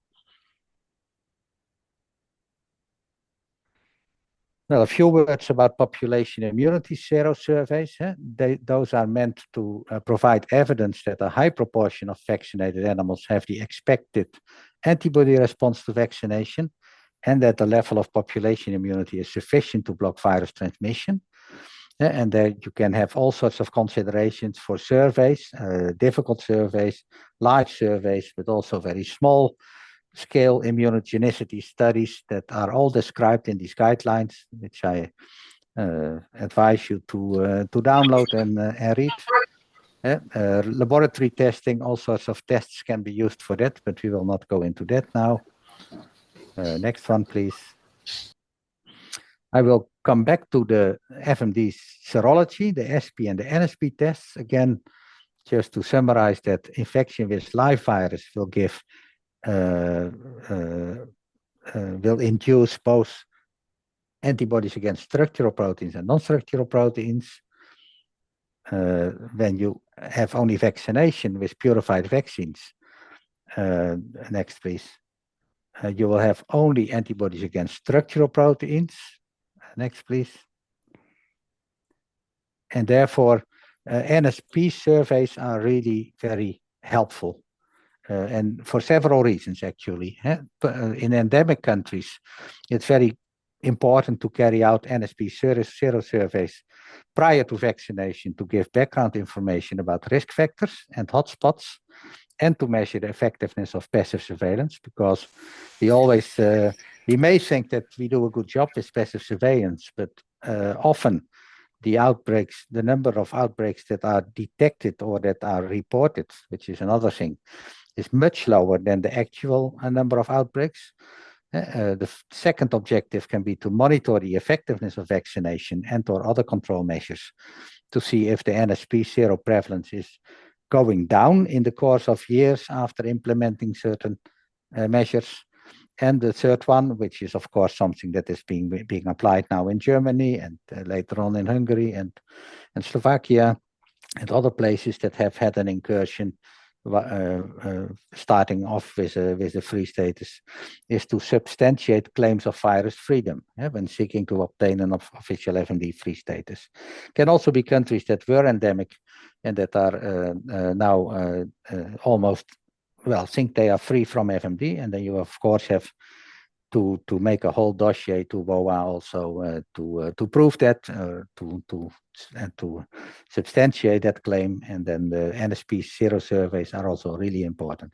Well, a few words about population immunity serosurveys. Those are meant to provide evidence that a high proportion of vaccinated animals have the expected antibody response to vaccination, and that the level of population immunity is sufficient to block virus transmission. And there you can have all sorts of considerations for surveys, difficult surveys, large surveys, but also very small scale immunogenicity studies that are all described in these guidelines, which I advise you to download and read. Laboratory testing, all sorts of tests can be used for that, but we will not go into that now. Next one, please. I will come back to the FMD serology, the SP and the NSP tests. Again, just to summarize that infection with live virus will give will induce both antibodies against structural proteins and non-structural proteins. When you have only vaccination with purified vaccines, next please, you will have only antibodies against structural proteins. Next please. And therefore, NSP surveys are really very helpful. And for several reasons, actually. In endemic countries, it's very important to carry out NSP serosurveys prior to vaccination to give background information about risk factors and hotspots, and to measure the effectiveness of passive surveillance, because we may think that we do a good job with passive surveillance, but often the number of outbreaks that are detected or that are reported, which is another thing, is much lower than the actual number of outbreaks. The second objective can be to monitor the effectiveness of vaccination and or other control measures to see if the NSP seroprevalence is going down in the course of years after implementing certain measures. And the third one, which is of course something that is being applied now in Germany and later on in Hungary and Slovakia and other places that have had an incursion starting off with a free status, is to substantiate claims of virus freedom when seeking to obtain an official FMD free status. Can also be countries that were endemic and that are now almost, well, think they are free from FMD, and then you of course have to make a whole dossier to WOAH also to prove that, to substantiate that claim, and then the NSP zero surveys are also really important.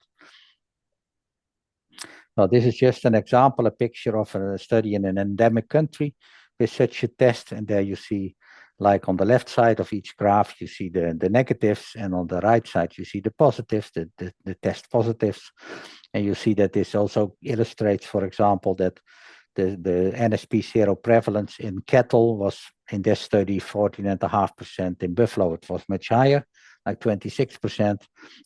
Now, this is just an example, a picture of a study in an endemic country with such a test, and there you see, like on the left side of each graph, you see the negatives, and on the right side you see the positives, the test positives. And you see that this also illustrates, for example, that the NSP zero prevalence in cattle was in this study 14.5%. In buffalo it was much higher, like 26%,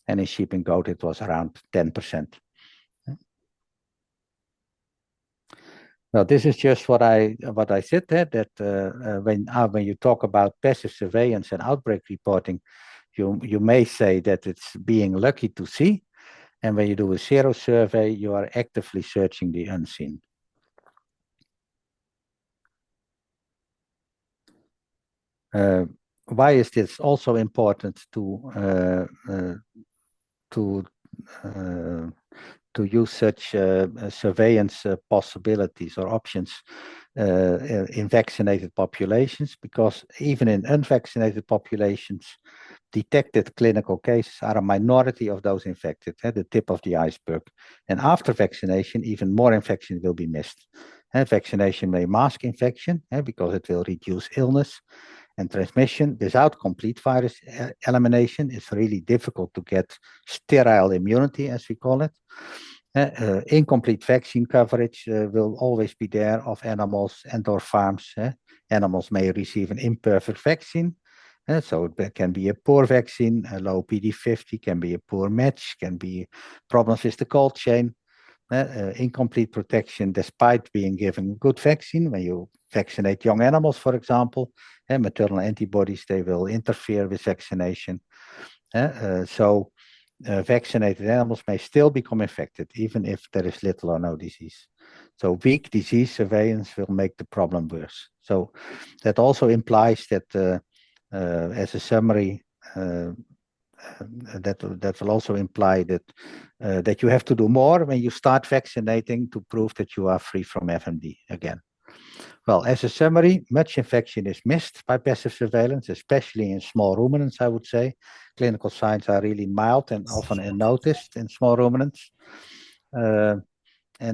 and in sheep and goat it was around 10%. Now, this is just what I said there, that when you talk about passive surveillance and outbreak reporting, you may say that it's being lucky to see, and when you do a zero survey, you are actively searching the unseen. Why is this also important to use such surveillance possibilities or options in vaccinated populations? Because even in unvaccinated populations, detected clinical cases are a minority of those infected, the tip of the iceberg. And after vaccination, even more infection will be missed. Vaccination may mask infection because it will reduce illness and transmission. Without complete virus elimination, it's really difficult to get sterile immunity, as we call it. Incomplete vaccine coverage will always be there of animals and or farms. Animals may receive an imperfect vaccine. So it can be a poor vaccine, a low PD50, can be a poor match, can be problems with the cold chain. Incomplete protection despite being given good vaccine. When you vaccinate young animals, for example, maternal antibodies, they will interfere with vaccination. Vaccinated animals may still become infected, even if there is little or no disease. So weak disease surveillance will make the problem worse. So that also implies that, as a summary, that will also imply that that you have to do more when you start vaccinating to prove that you are free from FMD again. Well, as a summary, much infection is missed by passive surveillance, especially in small ruminants, I would say. Clinical signs are really mild and often unnoticed in small ruminants. And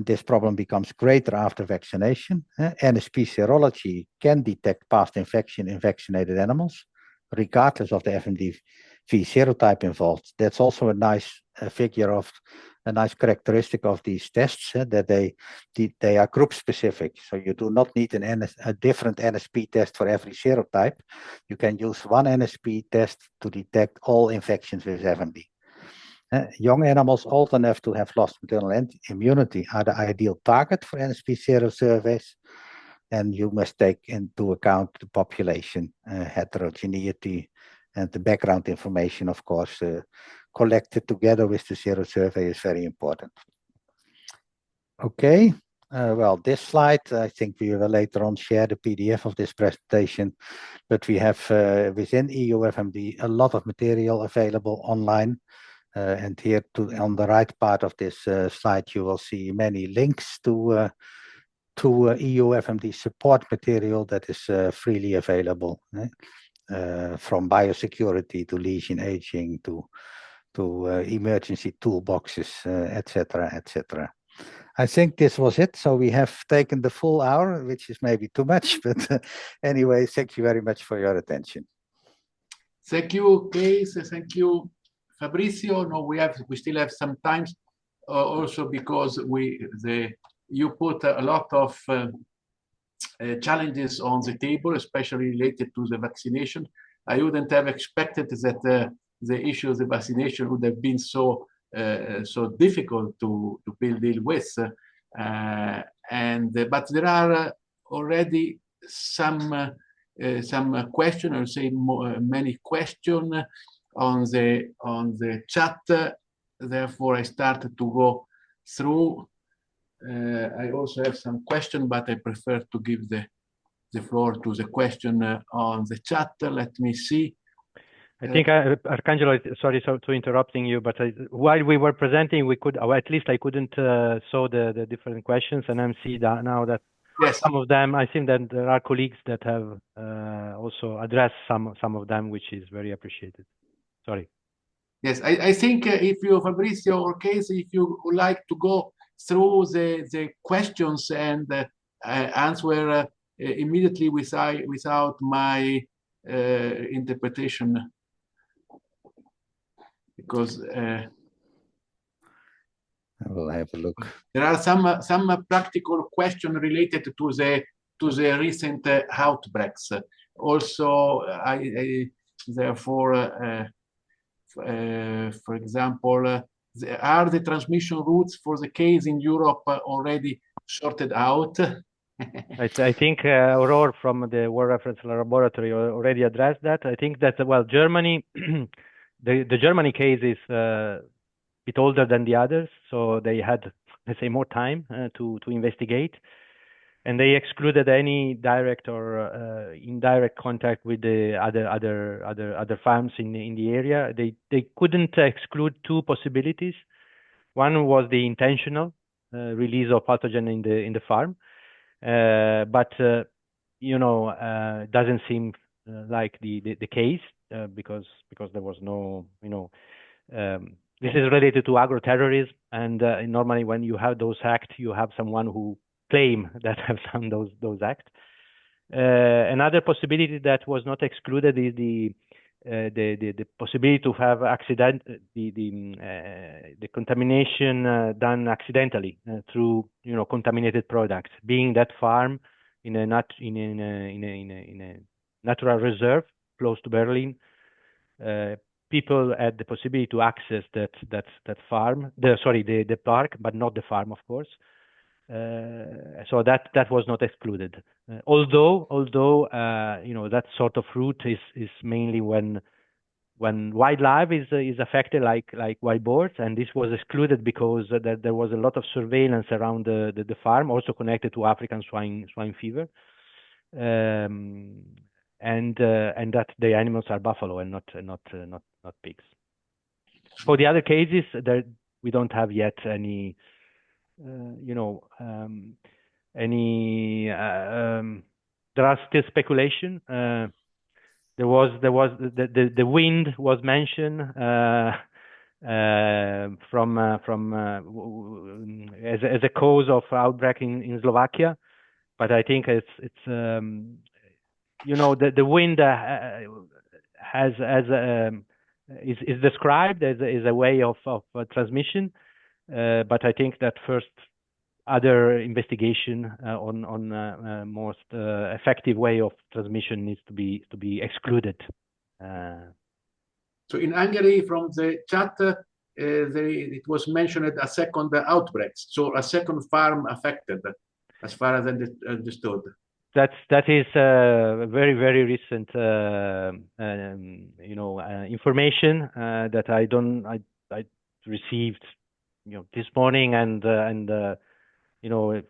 this problem becomes greater after vaccination. NSP serology can detect past infection in vaccinated animals, regardless of the FMD V serotype involved. That's also a nice figure of a nice characteristic of these tests, that they are group specific. So you do not need a different NSP test for every serotype. You can use one NSP test to detect all infections with FMD. Young animals old enough to have lost maternal immunity are the ideal target for NSP sero surveys. And you must take into account the population heterogeneity and the background information, of course, collected together with the zero survey is very important. Okay, well, this slide, I think we will later on share the PDF of this presentation, but we have within EuFMD a lot of material available online. And here on the right part of this slide, you will see many links to EuFMD support material that is freely available, from biosecurity to lesion aging to emergency toolboxes, etc., etc. I think this was it. So we have taken the full hour, which is maybe too much, but anyway, thank you very much for your attention. Thank you, Kees. Thank you, Fabrizio. No, we still have some time, also because you put a lot of challenges on the table, especially related to the vaccination. I wouldn't have expected that the issue of the vaccination would have been so so difficult to deal with. But there are already some question, or say many questions on the chat. Therefore, I started to go through. I also have some question, but I prefer to give the floor to the question on the chat. Let me see. I think, Arcangelo, sorry to interrupting you, but while we were presenting, we could, or at least I couldn't saw the different questions, and I'm see that now that yes, some of them, I think that there are colleagues that have also addressed some of them, which is very appreciated. Sorry. Yes, I think if you, Fabrizio or Kees, if you would like to go through the questions and answer immediately without my interpretation, because I will have a look. There are some practical questions related to the recent outbreaks. Also, therefore, for example, are the transmission routes for the case in Europe already sorted out? I think Aurore from the World Reference Laboratory already addressed that. I think that, well, Germany, the Germany case is a bit older than the others, so they had, let's say, more time to investigate, and they excluded any direct or indirect contact with the other farms in the area. They couldn't exclude two possibilities. One was the intentional release of pathogen in the farm, but you know, doesn't seem like the case because there was no, you know, this is related to agroterrorism, and normally when you have those acts, you have someone who claim that have done those acts. Another possibility that was not excluded is the possibility to have the contamination done accidentally through, you know, contaminated products. Being that farm in a natural reserve close to Berlin, people had the possibility to access that farm, the park, but not the farm, of course. So that was not excluded. Although you know, that sort of route is mainly when wildlife is affected, like wild boars, and this was excluded because there was a lot of surveillance around the farm, also connected to African swine fever, and that the animals are buffalo and not pigs. For the other cases, we don't have yet any. You know, there are still speculation. There was the wind was mentioned as a cause of outbreak in Slovakia, but I think it's you know, the wind is described as a way of transmission. But I think that first other investigation on most effective way of transmission needs to be excluded. So in Hungary, from the chat, it was mentioned a second outbreak, so a second farm affected, as far as I understood. That is very recent, you know, information that I received, you know, this morning, and you know,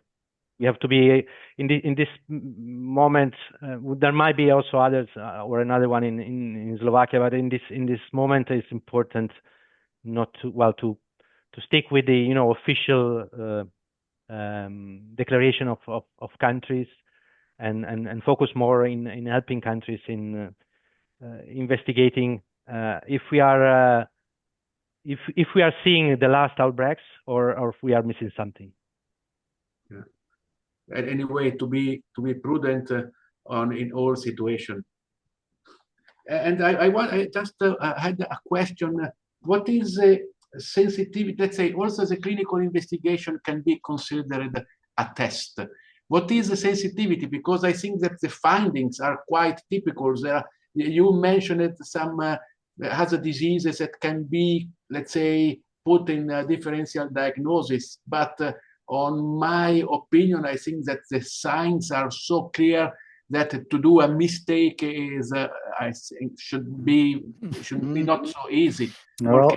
we have to be in this moment. There might be also others or another one in Slovakia, but in this moment, it's important not to stick with the, you know, official declaration of countries, and focus more in helping countries in investigating if we are seeing the last outbreaks or if we are missing something. Yeah. And anyway, to be prudent in all situations. And I just had a question. What is the sensitivity? Let's say also the clinical investigation can be considered a test. What is the sensitivity? Because I think that the findings are quite typical. You mentioned some other diseases that can be, let's say, put in a differential diagnosis. But on my opinion, I think that the signs are so clear that to do a mistake is, I think, should be not so easy. Well,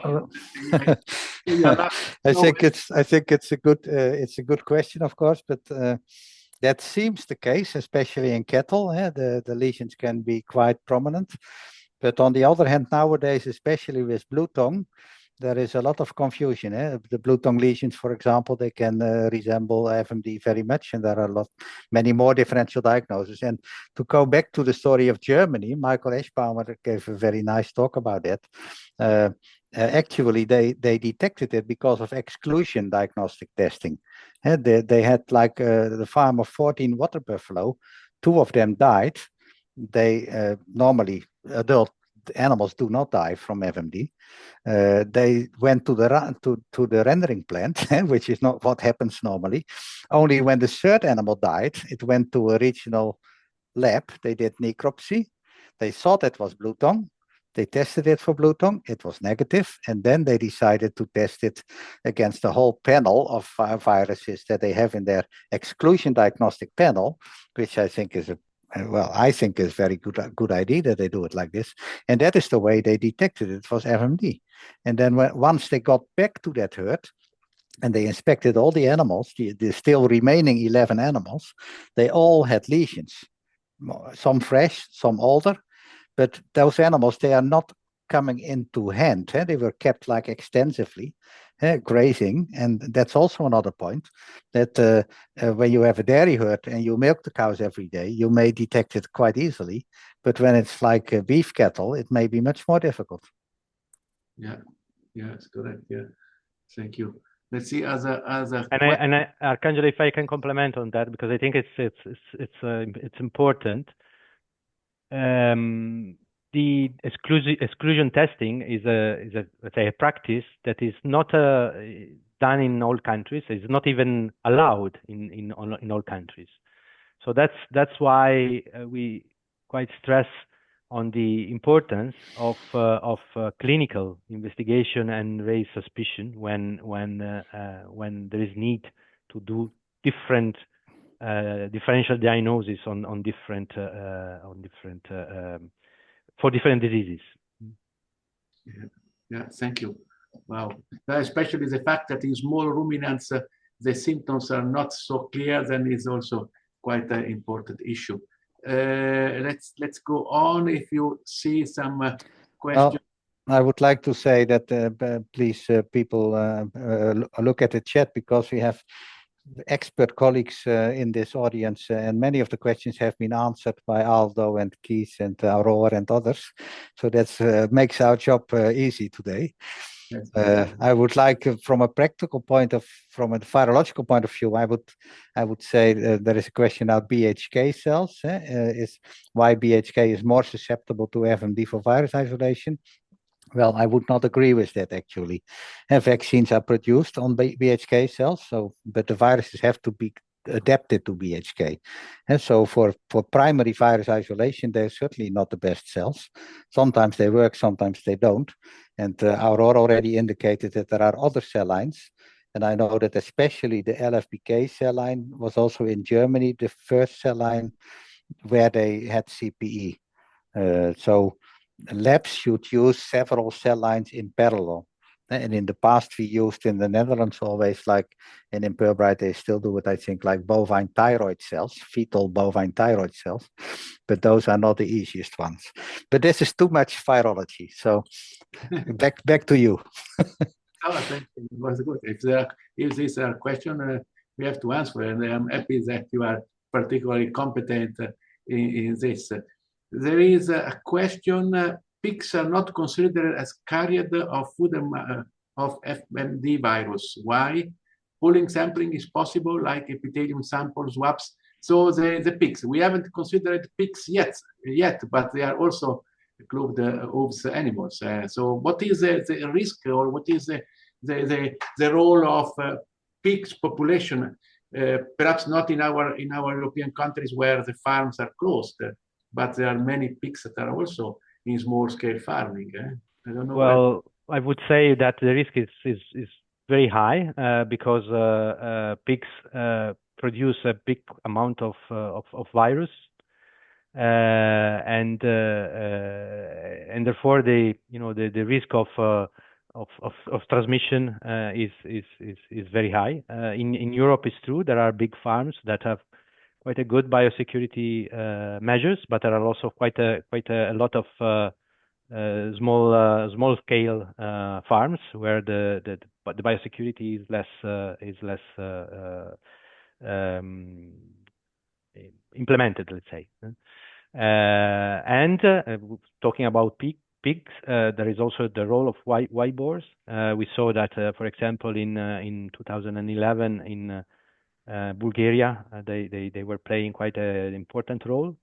I think it's a good question, of course, but that seems the case, especially in cattle. The lesions can be quite prominent. But on the other hand, nowadays, especially with blue tongue, there is a lot of confusion. The blue tongue lesions, for example, they can resemble FMD very much, and there are many more differential diagnoses. And to go back to the story of Germany, Michael Eschbaumer gave a very nice talk about that. Actually, they detected it because of exclusion diagnostic testing. They had like the farm of 14 water buffalo, 2 of them died. They normally adult animals do not die from FMD. They went to the rendering plant, which is not what happens normally. Only when the third animal died, it went to a regional lab. They did necropsy. They thought it was blue tongue. They tested it for blue tongue. It was negative, and then they decided to test it against the whole panel of viruses that they have in their exclusion diagnostic panel, which I think is I think it's very good idea that they do it like this. And that is the way they detected it was FMD. And then once they got back to that herd and they inspected all the animals, the still remaining 11 animals, they all had lesions, some fresh, some older, but those animals, they are not coming into hand. They were kept like extensively grazing. And that's also another point that when you have a dairy herd and you milk the cows every day, you may detect it quite easily. But when it's like beef cattle, it may be much more difficult. Yeah, it's correct. Yeah, thank you. Let's see Arcangelo, if I can comment on that, because I think it's important. The exclusion testing is let's say a practice that is not done in all countries. It's not even allowed in all countries. So that's why we quite stress on the importance of clinical investigation and raise suspicion when there is need to do different differential diagnosis on different for different diseases. Yeah, thank you. Wow, especially the fact that in small ruminants the symptoms are not so clear, then is also quite an important issue. Let's go on. If you see some questions. I would like to say that please people look at the chat, because we have expert colleagues in this audience, and many of the questions have been answered by Aldo and Kees and Aurora and others. So that makes our job easy today. I would like, from a practical point of, from a virological point of view, I would say there is a question about BHK cells. Is why BHK is more susceptible to FMD for virus isolation? Well, I would not agree with that, actually. Vaccines are produced on BHK cells, but the viruses have to be adapted to BHK. And so for primary virus isolation, they're certainly not the best cells. Sometimes they work, sometimes they don't. And Aurora already indicated that there are other cell lines. And I know that especially the LFBK cell line was also in Germany, the first cell line where they had CPE. So labs should use several cell lines in parallel. And in the past, we used in the Netherlands always, like, and in Purbright, they still do it, I think, like bovine thyroid cells, fetal bovine thyroid cells. But those are not the easiest ones. But this is too much virology. So back to you. Oh, thank you. It was good. If this is a question, we have to answer, and I'm happy that you are particularly competent in this. There is a question, pigs are not considered as carriers of food of FMD virus. Why? Pooling sampling is possible, like epithelium samples, WABs. So the pigs, we haven't considered pigs yet, but they are also include of animals. So what is the risk, or what is the role of pigs population? Perhaps not in our European countries where the farms are closed, but there are many pigs that are also in small scale farming. I don't know. Well, I would say that the risk is very high because pigs produce a big amount of virus, and therefore the risk of transmission is very high. In Europe, it's true there are big farms that have quite a good biosecurity measures, but there are also quite a lot of small scale farms where the biosecurity is less implemented, let's say. And talking about pigs, there is also the role of white boars. We saw that, for example, in 2011 in Bulgaria, they were playing quite an important role.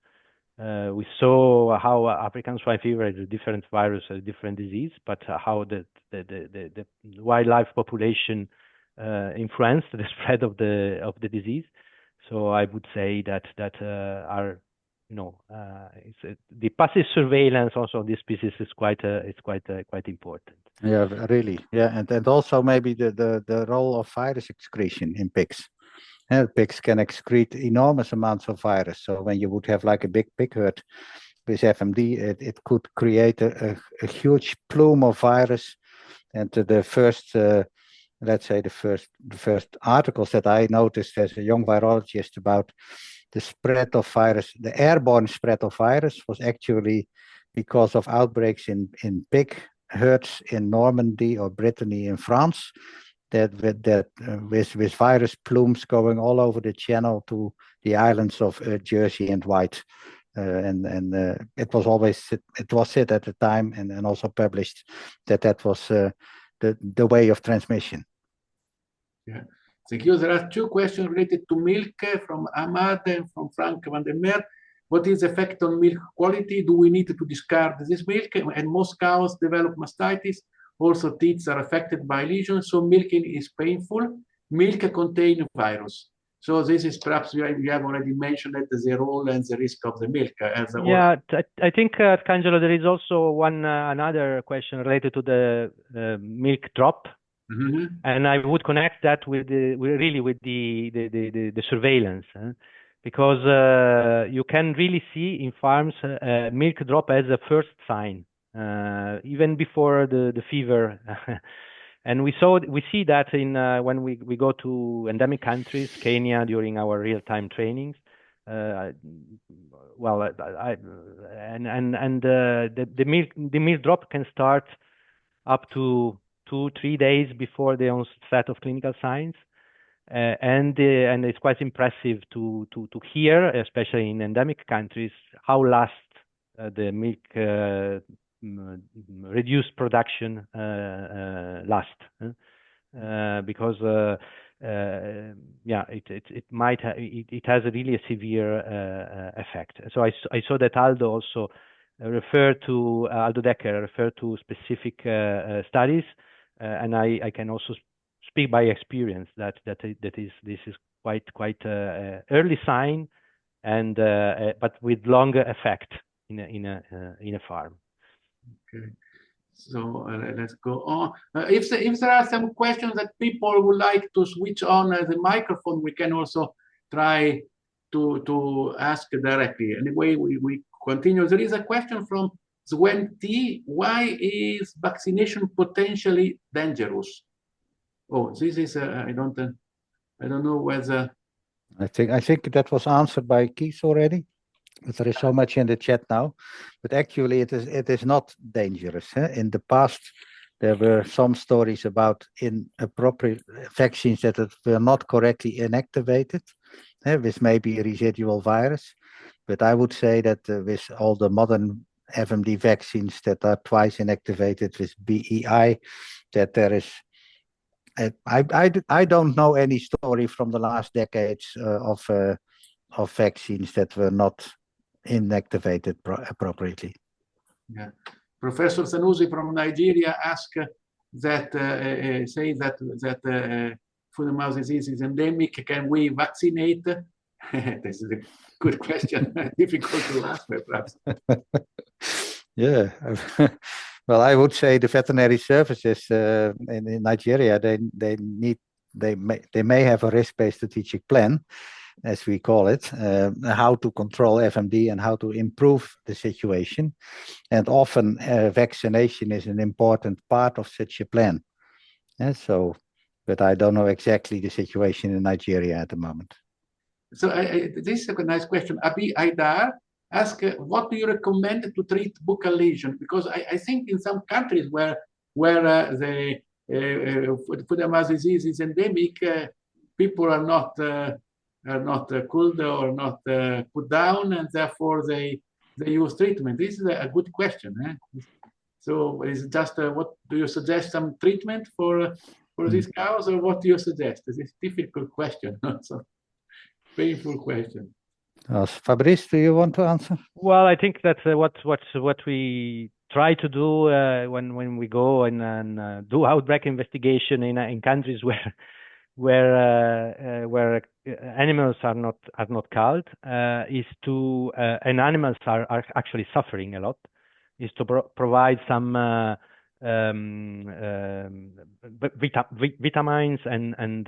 We saw how African swine fever is a different virus, a different disease, but how the wildlife population influenced the spread of the disease. So I would say that the passive surveillance also of this species is quite important. Yeah, really. Yeah, and also maybe the role of virus excretion in pigs. Pigs can excrete enormous amounts of virus. So when you would have like a big pig herd with FMD, it could create a huge plume of virus. And the first, let's say the first articles that I noticed as a young virologist about the spread of virus, the airborne spread of virus, was actually because of outbreaks in pig herds in Normandy or Brittany in France. With virus plumes going all over the channel to the islands of Jersey and White, and it was said at the time and also published that was the way of transmission. Yeah, thank you. There are two questions related to milk from Ahmad and from Frank van der Meer. What is the effect on milk quality? Do we need to discard this milk? And most cows develop mastitis. Also, teats are affected by lesions, so milking is painful. Milk contains virus. So this is perhaps you have already mentioned that the role and the risk of the milk. I think, Arcangelo, there is also another question related to the milk drop. Mm-hmm. And I would connect that with the surveillance, because you can really see in farms milk drop as a first sign. Even before the fever, and we see that in when we go to endemic countries, Kenya, during our real-time trainings. The milk drop can start up to 2-3 days before the onset of clinical signs, and it's quite impressive to hear, especially in endemic countries, how last the milk reduced production last, because it has really a severe effect. So I saw that Aldo Decker referred to specific studies, and I can also speak by experience that this is quite early sign, and but with longer effect in a farm. Okay, so let's go on. If there are some questions that people would like to switch on the microphone, we can also try to ask directly. Anyway, we continue. There is a question from Swen T. Why is vaccination potentially dangerous? Oh, this is I don't know whether. I think that was answered by Kees already. But there is so much in the chat now, but actually it is not dangerous. In the past, there were some stories about inappropriate vaccines that were not correctly inactivated, with maybe residual virus. But I would say that with all the modern FMD vaccines that are twice inactivated with BEI, that there is. I don't know any story from the last decades of vaccines that were not inactivated appropriately. Yeah, Professor Sanusi from Nigeria asked that say that foot and mouth disease is endemic. Can we vaccinate? This is a good question. Difficult to answer, perhaps. Yeah, Well, I would say the veterinary services in Nigeria, they may have a risk-based strategic plan, as we call it, how to control FMD and how to improve the situation. And often vaccination is an important part of such a plan. So, but I don't know exactly the situation in Nigeria at the moment. So this is a nice question. Abi Aidar asked, what do you recommend to treat buccal lesion? Because I think in some countries where the foot and mouth disease is endemic, people are not cooled or not put down, and therefore they use treatment. This is a good question. So is it just what do you suggest, some treatment for these cows, or what do you suggest? This is a difficult question. So painful question. Fabrice, do you want to answer? Well, I think that's what we try to do when we go and do outbreak investigation in countries where animals are not culled, is to and animals are actually suffering a lot, is to provide some vitamins and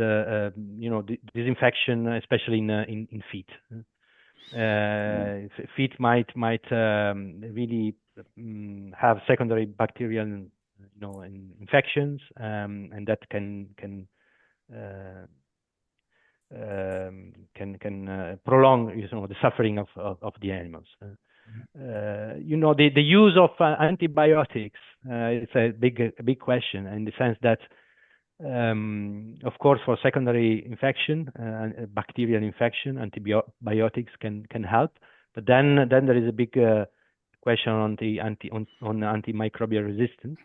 disinfection, especially in feet. Feet might really have secondary bacterial infections, and that can prolong the suffering of the animals. The use of antibiotics is a big question, in the sense that of course for secondary infection, bacterial infection, antibiotics can help, but then there is a big question on antimicrobial resistance.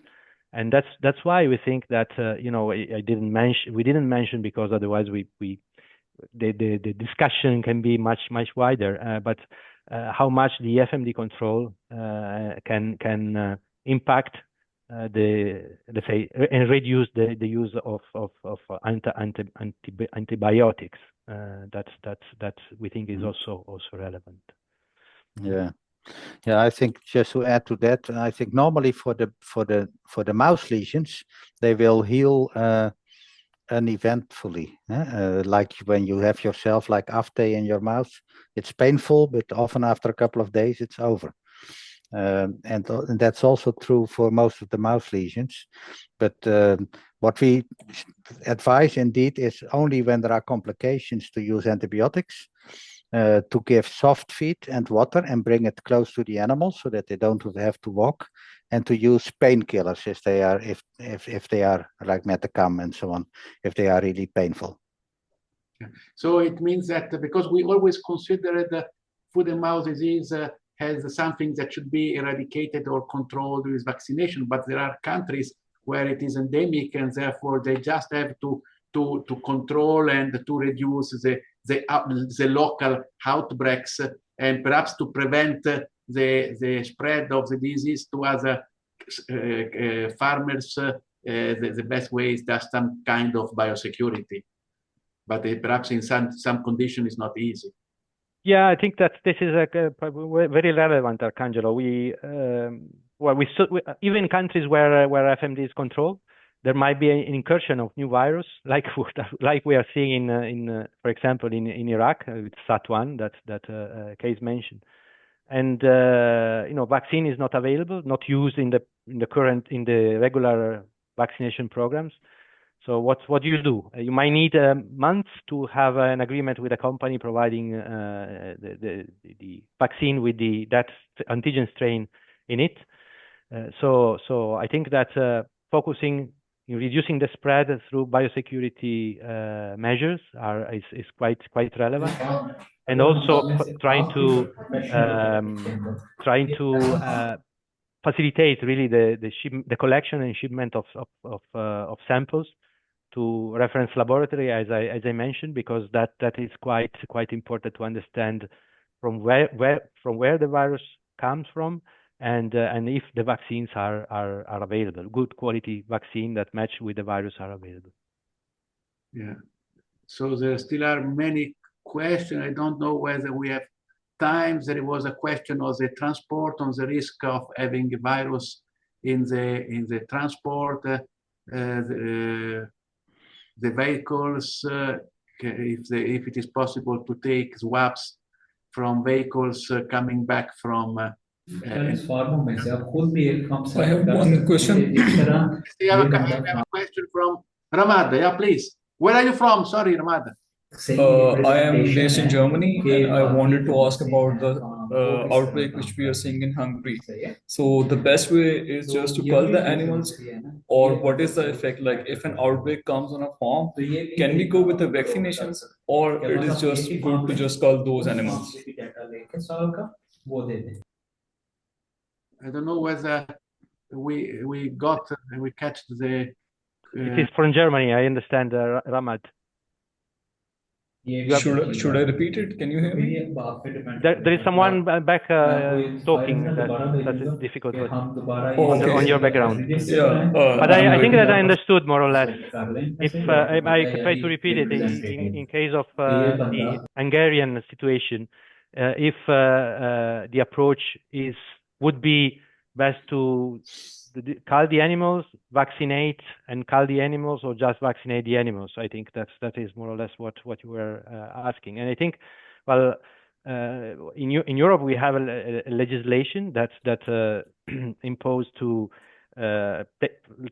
And that's why we think that we didn't mention, because otherwise the discussion can be much wider. But how much the FMD control can impact let's say, and reduce the use of antibiotics. That we think is also relevant. Yeah. Yeah, I think just to add to that, I think normally for the mouse lesions, they will heal uneventfully. Like when you have yourself like afte in your mouth, it's painful, but often after a couple of days, it's over. And that's also true for most of the mouse lesions. But what we advise indeed is only when there are complications to use antibiotics. To give soft feed and water and bring it close to the animals so that they don't have to walk, and to use painkillers if they are like metacam and so on, if they are really painful. So it means that because we always consider the foot and mouth disease has something that should be eradicated or controlled with vaccination, but there are countries where it is endemic, and therefore they just have to control and to reduce the local outbreaks, and perhaps to prevent the spread of the disease to other farmers. The best way is just some kind of biosecurity, but perhaps in some condition is not easy. Yeah, I think that this is very relevant, Arcangelo. Even in countries where FMD is controlled, there might be an incursion of new virus, like we are seeing in for example, in Iraq with SAT1 that Kees mentioned, and vaccine is not available, not used in the regular vaccination programs. So what do? You might need months to have an agreement with a company providing the vaccine with that antigen strain in it. So I think that focusing in reducing the spread through biosecurity measures is quite relevant, and also trying to facilitate really the collection and shipment of samples to reference laboratory, as I mentioned, because that is quite important to understand from where the virus comes from, and if the vaccines are available, good quality vaccine that match with the virus are available. Yeah. So there still are many questions. I don't know whether we have time. There was a question of the transport, on the risk of having a virus in the transport, the vehicles, if it is possible to take swabs from vehicles coming back from. I have one question. I have a question from Ramad. Yeah, please. Where are you from? Sorry, Ramad. I am based in Germany, and I wanted to ask about the outbreak which we are seeing in Hungary. So the best way is just to cull the animals, or what is the effect? Like if an outbreak comes on a farm, can we go with the vaccinations, or it is just good to just cull those animals? I don't know whether we catch the. It is from Germany, I understand, Ramad. Should I repeat it? Can you hear me? There is someone back talking that is difficult on your background. Yeah, but I think that I understood more or less. If I try to repeat it in case of the Hungarian situation, if the approach would be best to cull the animals, vaccinate and cull the animals, or just vaccinate the animals. I think that is more or less what you were asking. And I think, well, in Europe we have a legislation that imposed to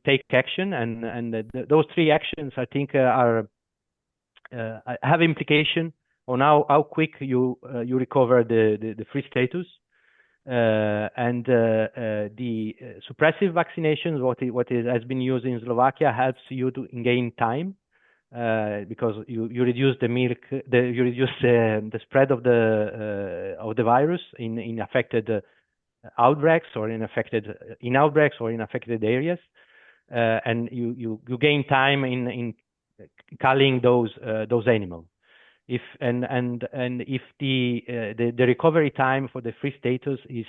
take action, and those three actions I think have implication on how quick you recover the free status. And the suppressive vaccinations, what has been used in Slovakia, helps you to gain time because you reduce you reduce the spread of the virus in affected outbreaks or in affected areas, and you gain time in culling those animals. If if the recovery time for the free status is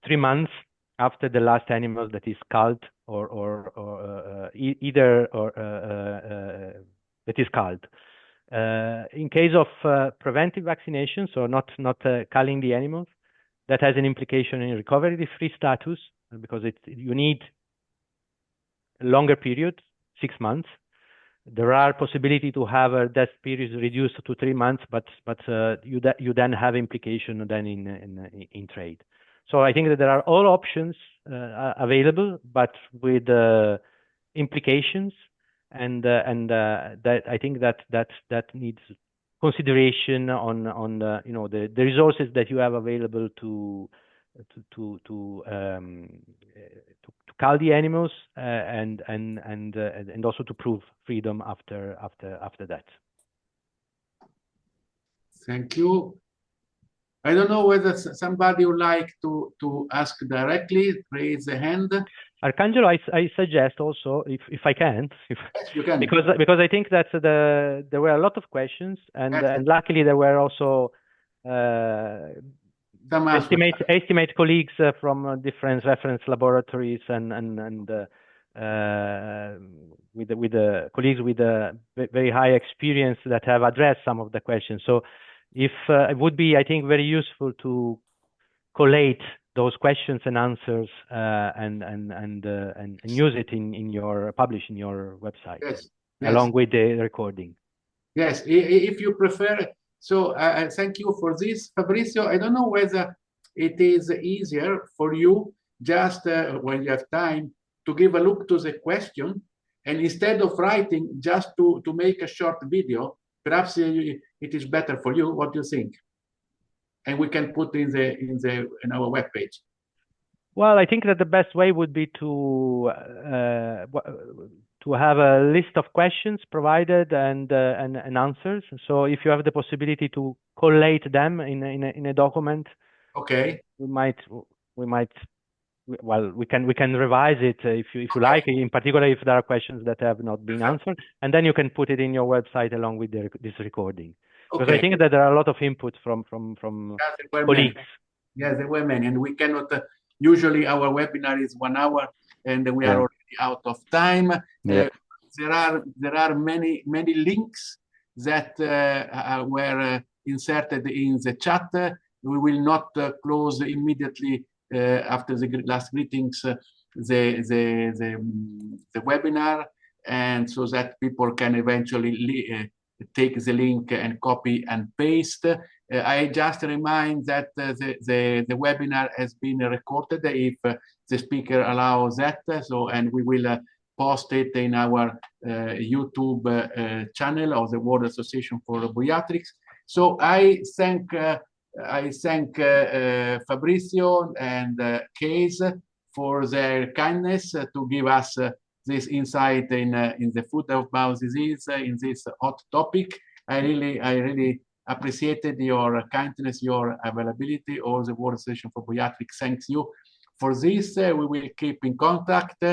3 months after the last animal that is culled or that is culled. In case of preventive vaccination, so not culling the animals, that has an implication in recovery free status because you need a longer period, 6 months. There are possibility to have that period reduced to 3 months, but you then have implication then in trade. So I think that there are all options available, but with implications, and that I think that needs consideration on the resources that you have available to cull the animals and also to prove freedom after that. Thank you. I don't know whether somebody would like to ask directly. Raise a hand. Arcangelo, I suggest also, if I can, yes, you can. because I think that there were a lot of questions, and luckily there were also estimate colleagues from different reference laboratories and with the colleagues with very high experience that have addressed some of the questions. So if it would be, I think, very useful to collate those questions and answers and use it publish in your website, yes, along with the recording. Yes, if you prefer. So thank you for this, Fabrizio. I don't know whether it is easier for you just when you have time to give a look to the question, and instead of writing, just to make a short video. Perhaps it is better for you. What do you think? And we can put in our webpage. Well, I think that the best way would be to have a list of questions provided and answers. So if you have the possibility to collate them in a document, okay, we can revise it if you like. In particular, if there are questions that have not been answered, and then you can put it in your website along with this recording. Because I think that there are a lot of input from colleagues. Yes, there were many, and we cannot. Usually, our webinar is 1 hour, and we are already out of time. Yeah. There are many links that were inserted in the chat. We will not close immediately after the last greetings the webinar, and so that people can eventually take the link and copy and paste. I just remind that the webinar has been recorded if the speaker allows that. So, and we will post it in our YouTube channel of the World Association for Buiatrics. So I thank Fabrizio and Kees for their kindness to give us this insight in the foot-and-mouth disease in this hot topic. I really appreciated your kindness, your availability. All the World Association for Buiatrics thanks you for this. We will keep in contact,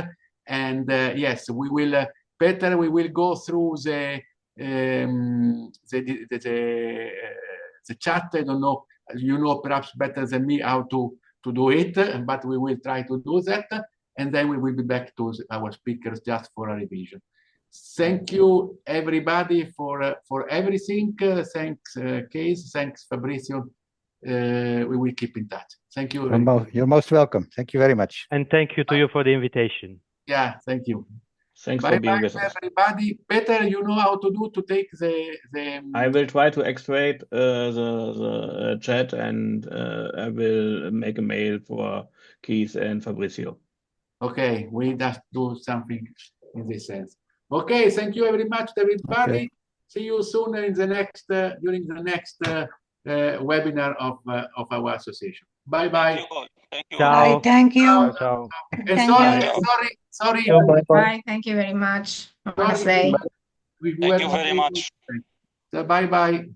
and yes, we will. Peter, we will go through the chat. I don't know. You know perhaps better than me how to do it, but we will try to do that. And then we will be back to our speakers just for a revision. Thank you, everybody, for everything. Thanks, Kees. Thanks, Fabrizio. We will keep in touch. Thank you. You're most welcome. Thank you very much. And thank you to you for the invitation. Yeah, thank you. Thanks bye for being bye, with us. Everybody. Peter, you know how to take the. I will try to extract the chat, and I will make a mail for Kees and Fabrizio. Okay, we just do something in this sense. Okay, thank you very much, everybody. Okay. See you soon in the next during the next webinar of our association. Bye bye. Thank you. Ciao. Bye, thank you. Ciao, ciao. And Thank sorry. Bye, thank you very much. Have a nice day. We Thank you very much. So bye bye.